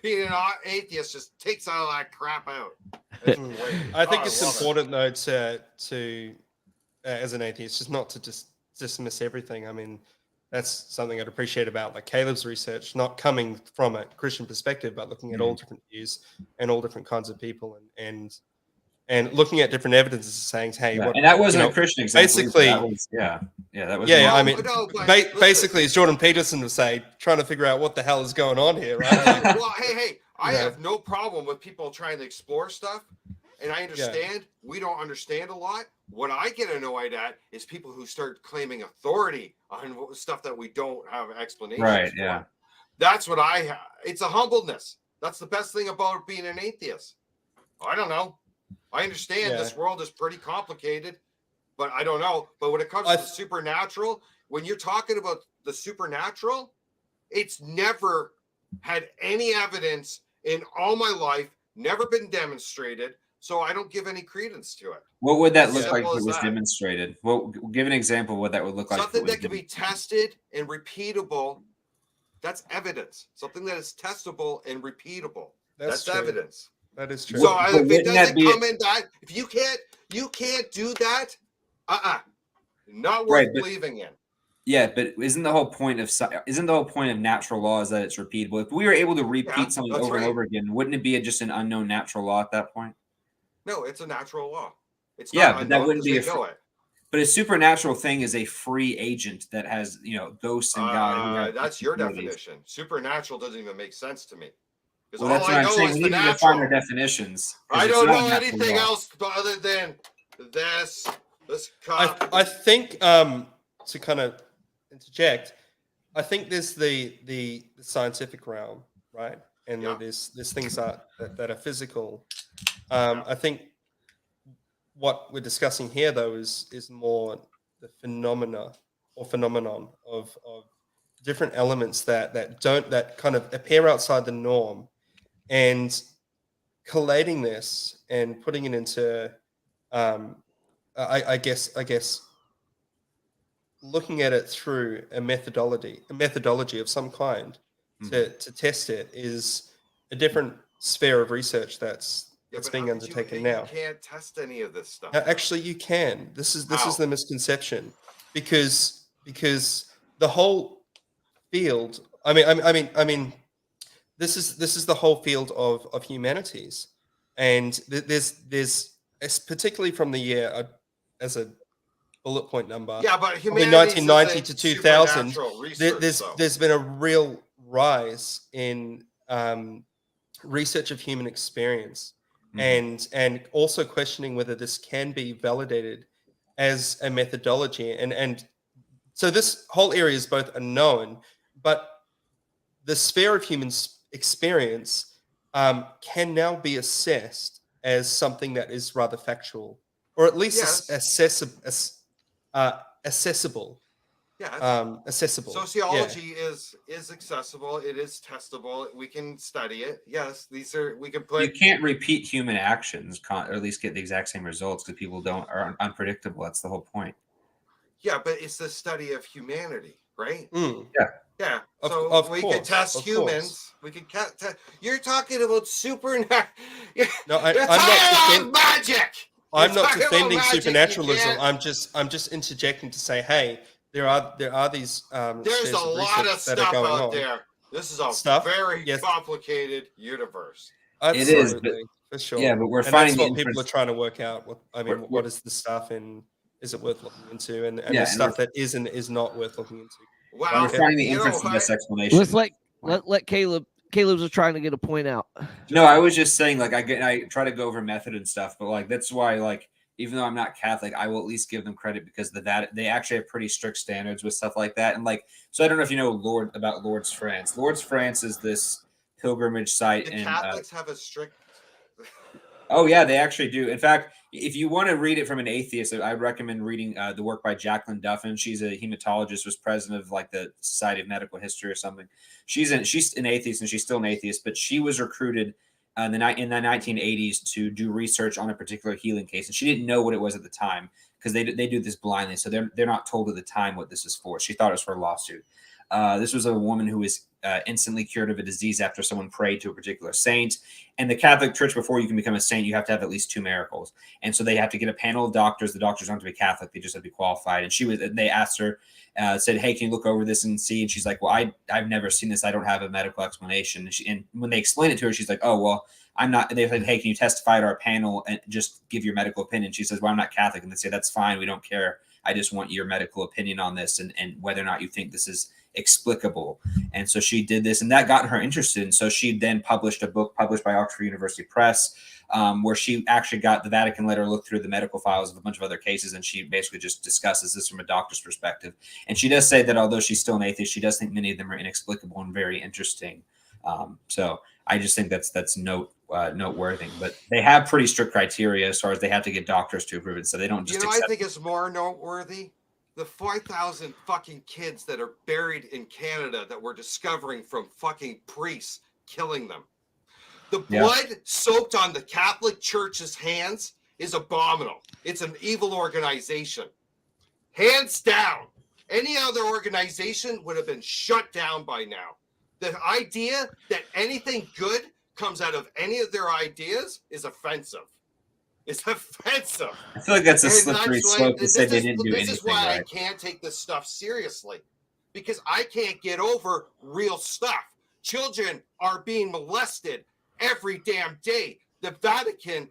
Being an atheist just takes all that crap out. I think it's important though to as an atheist, just not to just dismiss everything. I mean, that's something I'd appreciate about like Caleb's research, not coming from a Christian perspective, but looking at all different views and all different kinds of people and looking at different evidences, saying, "Hey, what?" And that wasn't a Christian example. Basically, that was, that was. Yeah, I mean, basically, as Jordan Peterson would say, trying to figure out what the hell is going on here, right? Well, hey, I have no problem with people trying to explore stuff, and I understand we don't understand a lot. What I get annoyed at is people who start claiming authority on stuff that we don't have explanations right? for. Yeah, that's what I have. It's a humbleness. That's the best thing about being an atheist. I don't know. I understand this world is pretty complicated, but I don't know. But when it comes to the supernatural, when you're talking about the supernatural, it's never had any evidence in all my life, never been demonstrated. So I don't give any credence to it. What would that look like if it was demonstrated? Well, give an example of what that would look like. Something that can be tested and repeatable. That's evidence. Something that is testable and repeatable. That's evidence. That is true. So if it doesn't come in that, if you can't do that, not worth believing in. Yeah, but isn't the whole point of natural law is that it's repeatable? If we were able to repeat something over and over again, wouldn't it be just an unknown natural law at that point? No, it's a natural law. It's not but that wouldn't be But a supernatural thing is a free agent that has, ghosts and God. That's your definition. Supernatural doesn't even make sense to me. Well, that's what I'm saying. We need to define our definitions. I don't know anything else other than this cup. I think to kind of interject, I think there's the scientific realm, right? And there's things that are physical. I think what we're discussing here, though, is more the phenomenon of different elements that kind of appear outside the norm, and collating this and putting it into, I guess, looking at it through a methodology of some kind to test it is a different sphere of research that's being undertaken now. You can't test any of this stuff. Actually, you can. This is the misconception, because the whole field. I mean, this is the whole field of humanities, and there's particularly from the year as a bullet point number. Yeah, but Probably humanity 1990 to 2000. Research, There's been a real rise in research of human experience, and also questioning whether this can be validated as a methodology. And so this whole area is both unknown, but the sphere of human experience can now be assessed as something that is rather factual, or at least Yes. accessible. Yes. Accessible. Sociology is accessible. It is testable. We can study it. Yes, we can put. You can't repeat human actions, or at least get the exact same results, because people are unpredictable. That's the whole point. Yeah, but it's the study of humanity, right? Yeah. So Of we course, can test humans. We can You're talking about supernatural. No, I'm not magic. I'm not defending supernaturalism. I'm just interjecting to say, hey, there are these. There's a lot of stuff out there. This is a very complicated universe. Absolutely, it is, for sure. Yeah, but we're and finding that's what people are trying to work out. What is the stuff, and is it worth looking into? And the stuff that is not worth looking into. Well, we're finding the inference in this explanation. Let's let Caleb. Caleb's just trying to get a point out. No, I was just saying, like, I try to go over method and stuff, but like that's why, like, even though I'm not Catholic, I will at least give them credit because they actually have pretty strict standards with stuff like that. And like, so I don't know if you know about Lourdes, France. Lourdes, France is this pilgrimage site. The Catholics have a strict. Oh yeah, they actually do. In fact, if you want to read it from an atheist, I recommend reading the work by Jacqueline Duffin. She's a hematologist, was president of like the Society of Medical History or something. She's an atheist, and she's still an atheist, but she was recruited in the 1980s to do research on a particular healing case, and she didn't know what it was at the time because they do this blindly, so they're not told at the time what this is for. She thought it was for a lawsuit. This was a woman who was instantly cured of a disease after someone prayed to a particular saint. And the Catholic Church, before you can become a saint, you have to have at least 2 miracles. And so they have to get a panel of doctors. The doctors don't have to be Catholic; they just have to be qualified. And they asked her, said, "Hey, can you look over this and see?" And she's like, "Well, I've never seen this. I don't have a medical explanation." And when they explained it to her, she's like, "Oh, well, I'm not." They said, "Hey, can you testify at our panel and just give your medical opinion?" She says, "Well, I'm not Catholic." And they say, "That's fine. We don't care. I just want your medical opinion on this and whether or not you think this is explicable." And so she did this, and that got her interested. And so she then published a book published by Oxford University Press, where she actually got the Vatican let her look through the medical files of a bunch of other cases, and she basically just discusses this from a doctor's perspective. And she does say that although she's still an atheist, she does think many of them are inexplicable and very interesting. So I just think that's noteworthy. But they have pretty strict criteria as far as they have to get doctors to approve it, so they don't just. I think it's more noteworthy. The 5,000 fucking kids that are buried in Canada that we're discovering from fucking priests killing them. The blood soaked on the Catholic Church's hands is abominable. It's an evil organization. Hands down. Any other organization would have been shut down by now. The idea that anything good comes out of any of their ideas is offensive. It's offensive. I feel like that's a slippery slope to say they didn't do anything. This is why I can't take this stuff seriously, because I can't get over real stuff. Children are being molested every damn day. The Vatican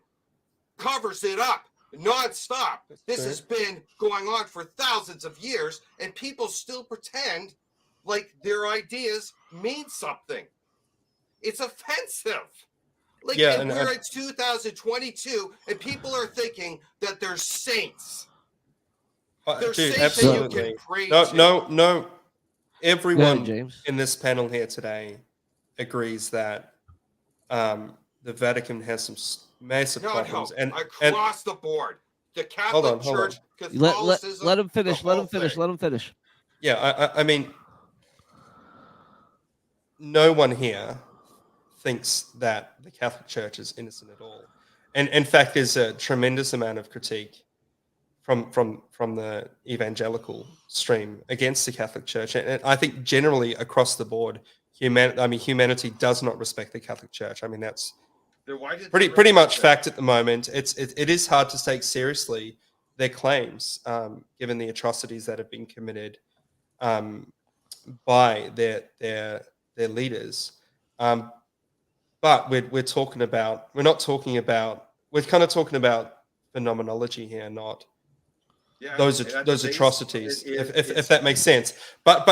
covers it up nonstop. This has been going on for thousands of years, and people still pretend like their ideas mean something. It's offensive. Like, we're in 2022, and people are thinking that they're saints. They're saints absolutely. that you can pray to. No. Everyone James. in this panel here today agrees that the Vatican has some massive problems. And across the board. The Catholic Church, Catholicism... Let him finish. Let him finish. Yeah, I mean, no one here thinks that the Catholic Church is innocent at all, and in fact, there's a tremendous amount of critique from the evangelical stream against the Catholic Church, and I think generally across the board, humanity does not respect the Catholic Church. I mean, that's pretty much fact at the moment. It is hard to take seriously their claims, given the atrocities that have been committed by their leaders. But we're kind of talking about phenomenology here, not Yeah, those and at the those base, atrocities, it- if that makes sense. But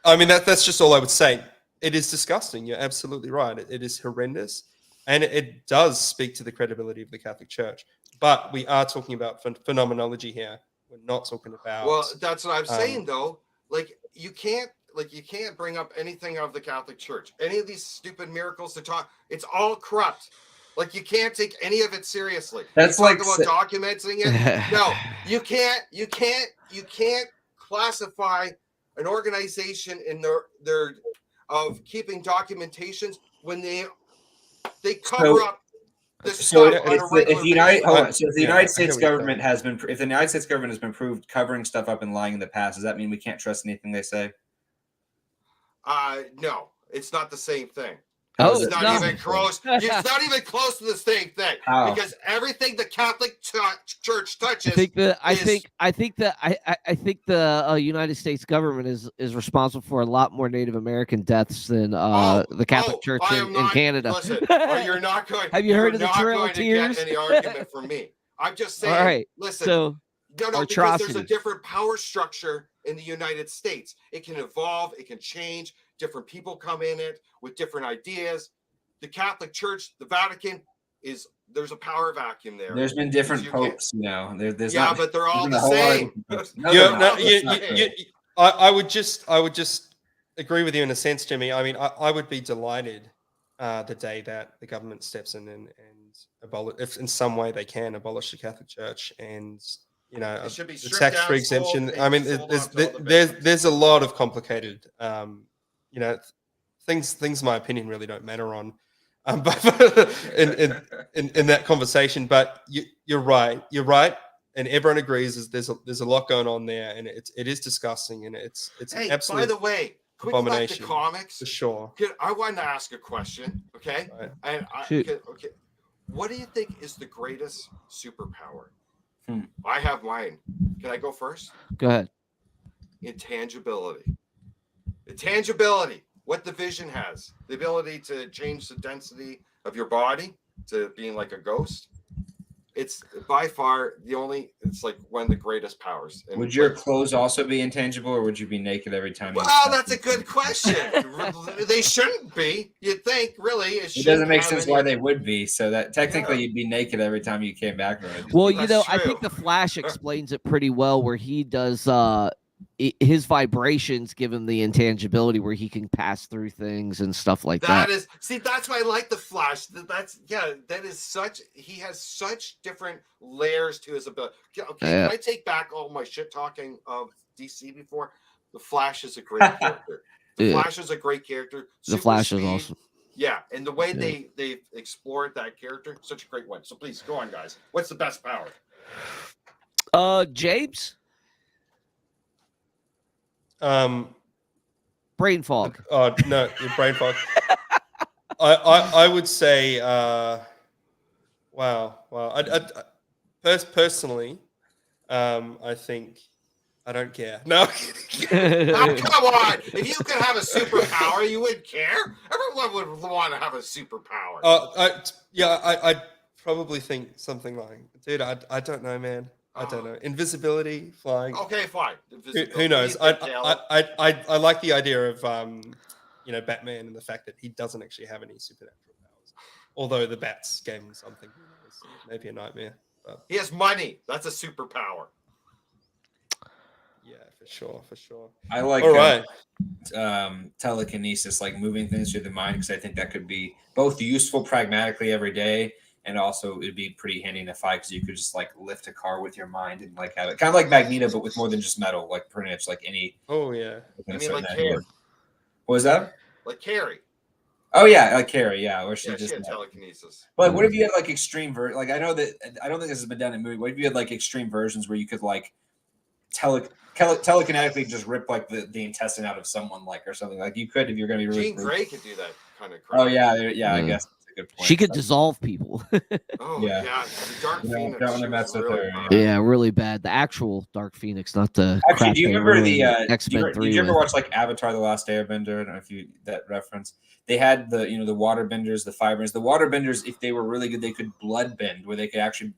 I mean that's just all I would say. It is disgusting. You're absolutely right. It is horrendous, and it does speak to the credibility of the Catholic Church. But we are talking about phenomenology here. We're not talking about. Well, that's what I'm saying um, though. Like you can't bring up anything of the Catholic Church. Any of these stupid miracles to talk, it's all corrupt. Like you can't take any of it seriously. That's you talk like about documenting it. No, you can't classify an organization in their of keeping documentations when they cover up this So stuff on a regular if the United basis. so if the Yeah, United I States hear what you're government has been if the United States government has been proved covering stuff up and lying in the past, does that mean we can't trust anything they say? No, it's not the same thing. Oh, It's it's not not. even close. It's not even close to the same thing. How? Because everything the Catholic Church touches, I think the United States government is responsible for a lot more Native American deaths than the Catholic Church in Canada. Listen, you're not going. Have you heard of the not Trail going of to Tears? get any argument from me. I'm just saying. All right. Listen. So No, because there's a atrocities. different power structure in the United States. It can evolve, it can change. Different people come in it with different ideas. The Catholic Church, the Vatican, there's a power vacuum there. There's been different popes, There's yeah, not, but they're all been the a whole lot of same. different popes. No, they're not. I would just agree with you in a sense, Jimmy. I mean, I would be delighted the day that the government steps in and abolish, if in some way they can abolish the Catholic Church and It should be the stripped tax-free down, sold, exemption. and I mean, sold off to all the victims. there's a lot of complicated, things. My opinion really don't matter on, but in that conversation. But you're right, and everyone agrees. There's a lot going on there, and it is disgusting, and it's Hey, an absolute by the way, can we go back to abomination comics? for sure. I wanted to ask a question, okay? Right. And Shoot. okay. What do you think is the greatest superpower? Hmm. I have mine. Can I go first? Go ahead. Intangibility. Intangibility. What the Vision has. The ability to change the density of your body to being like a ghost. It's by far it's like one of the greatest powers. And Would your clothes also be intangible, or would you be naked every time? Well, that's a good question. They shouldn't be. You'd think, really. It doesn't make sense why they would be. So that technically you'd be naked every time you came back. Well, That's I true. think the Flash explains it pretty well, where he does his vibrations give him the intangibility where he can pass through things and stuff like that. That's why I like the Flash. He has such different layers to his ability. Okay, can I take back all my shit talking of DC before? The Flash is a great character. Flash is a great character. The Flash is awesome. Yeah, and the way they've explored that character, such a great one. So please go on, guys. What's the best power? James? Brain fog. Oh no, your brain fog. I would say, wow. Personally, I think I don't care. No. Oh, come on! If you could have a superpower, you wouldn't care. Everyone would want to have a superpower. I'd probably think something like, dude, I don't know, man. I don't know. Invisibility, flying. Okay, fine. Who knows? I like the idea of Batman and the fact that he doesn't actually have any supernatural powers. Although the bats gave him something. Who knows? Maybe a nightmare. But He has money. That's a superpower. yeah, for sure. I like All right. Telekinesis, like moving things through the mind, because I think that could be both useful pragmatically every day, and also it'd be pretty handy in a fight because you could just like lift a car with your mind and like have it kind of like Magneto, but with more than just metal, like pretty much like any. Oh yeah. I mean, like Carrie. What was that? Like Carrie. Oh yeah, like Carrie, yeah, where she Yeah, just she had telekinesis. But what if you had like extreme like I don't think this has been done in a movie. What if you had like extreme versions where you could like telekinetically just rip like the intestine out of someone, like, or something like you could if you're going to be really Jean Grey could do that kind of Oh crap. yeah, I guess a good point. She could dissolve people. Oh Yeah. yeah, the Dark You Phoenix. don't want she to mess was with really her. bad. Yeah, really bad. The actual Dark Phoenix, not the Actually, crap do you they remember ruined the X-Men did 3 you ever with. watch like Avatar: The Last Airbender? I don't know if you that reference. They had the the water benders, the fibers. The water benders, if they were really good, they could blood bend, where they could actually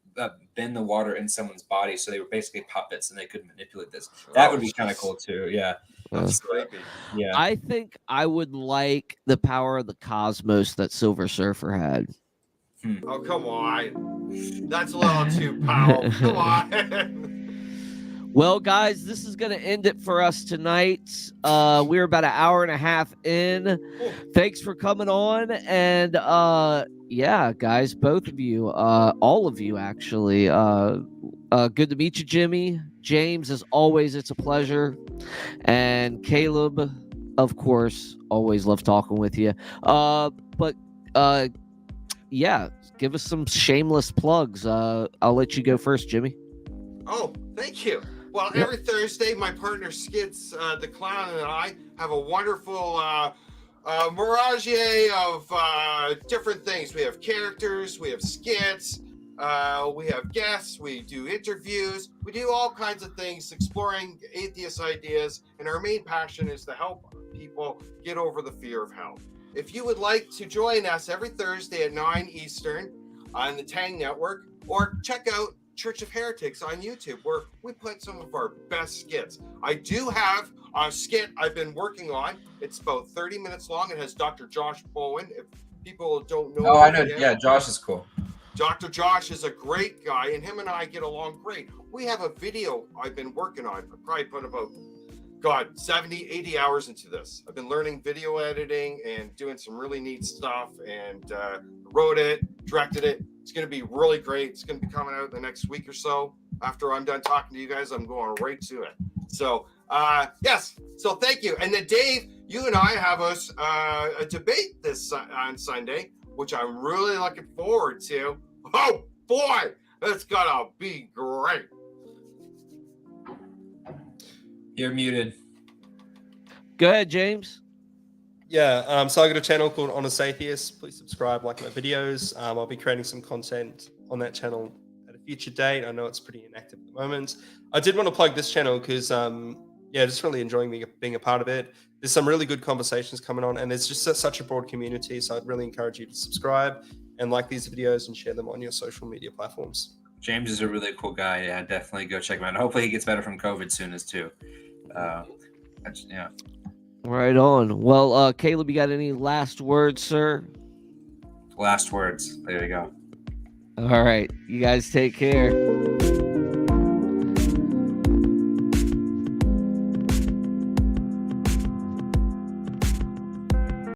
bend the water in someone's body. So they were basically puppets, and they could manipulate this. That would be kind of cool too. Yeah, That's creepy. yeah. I think I would like the power of the cosmos that Silver Surfer had. Oh come on, that's a little too powerful. Come on. Well, guys, this is going to end it for us tonight. We're about an hour and a half in. Thanks for coming on. And yeah, guys, both of you, all of you, actually. Good to meet you, Jimmy. James, as always, it's a pleasure. And Caleb, of course, always love talking with you. But yeah, give us some shameless plugs. I'll let you go first, Jimmy. Oh, thank you. Well, Yep. every Thursday, my partner Skits, the Clown, and I have a wonderful mirage of different things. We have characters, we have skits, we have guests, we do interviews, we do all kinds of things exploring atheist ideas, and our main passion is to help people get over the fear of hell. If you would like to join us every Thursday at 9 Eastern on the Tang Network, or check out Church of Heretics on YouTube, where we put some of our best skits. I do have a skit I've been working on. It's about 30 minutes long. It has Dr. Josh Bowen. If people don't know, Oh, I know. him, Yeah, Josh is cool. Dr. Josh is a great guy, and him and I get along great. We have a video I've been working on. I probably put about 70, 80 hours into this. I've been learning video editing and doing some really neat stuff, and wrote it, directed it. It's going to be really great. It's going to be coming out in the next week or so. After I'm done talking to you guys, I'm going right to it. So, yes. So thank you. And then Dave, you and I have a debate this on Sunday, which I'm really looking forward to. Oh boy, that's gonna be great. You're muted. Go ahead, James. Yeah, so I got a channel called Honest Atheist. Please subscribe, like my videos. I'll be creating some content on that channel at a future date. I know it's pretty inactive at the moment. I did want to plug this channel because, yeah, just really enjoying being a part of it. There's some really good conversations coming on, and it's just such a broad community. So I'd really encourage you to subscribe and like these videos and share them on your social media platforms. James is a really cool guy. Yeah, definitely go check him out. Hopefully he gets better from COVID soon as too. Yeah. Right on. Well, Caleb, you got any last words, sir? Last words. There you go. All right. You guys take care.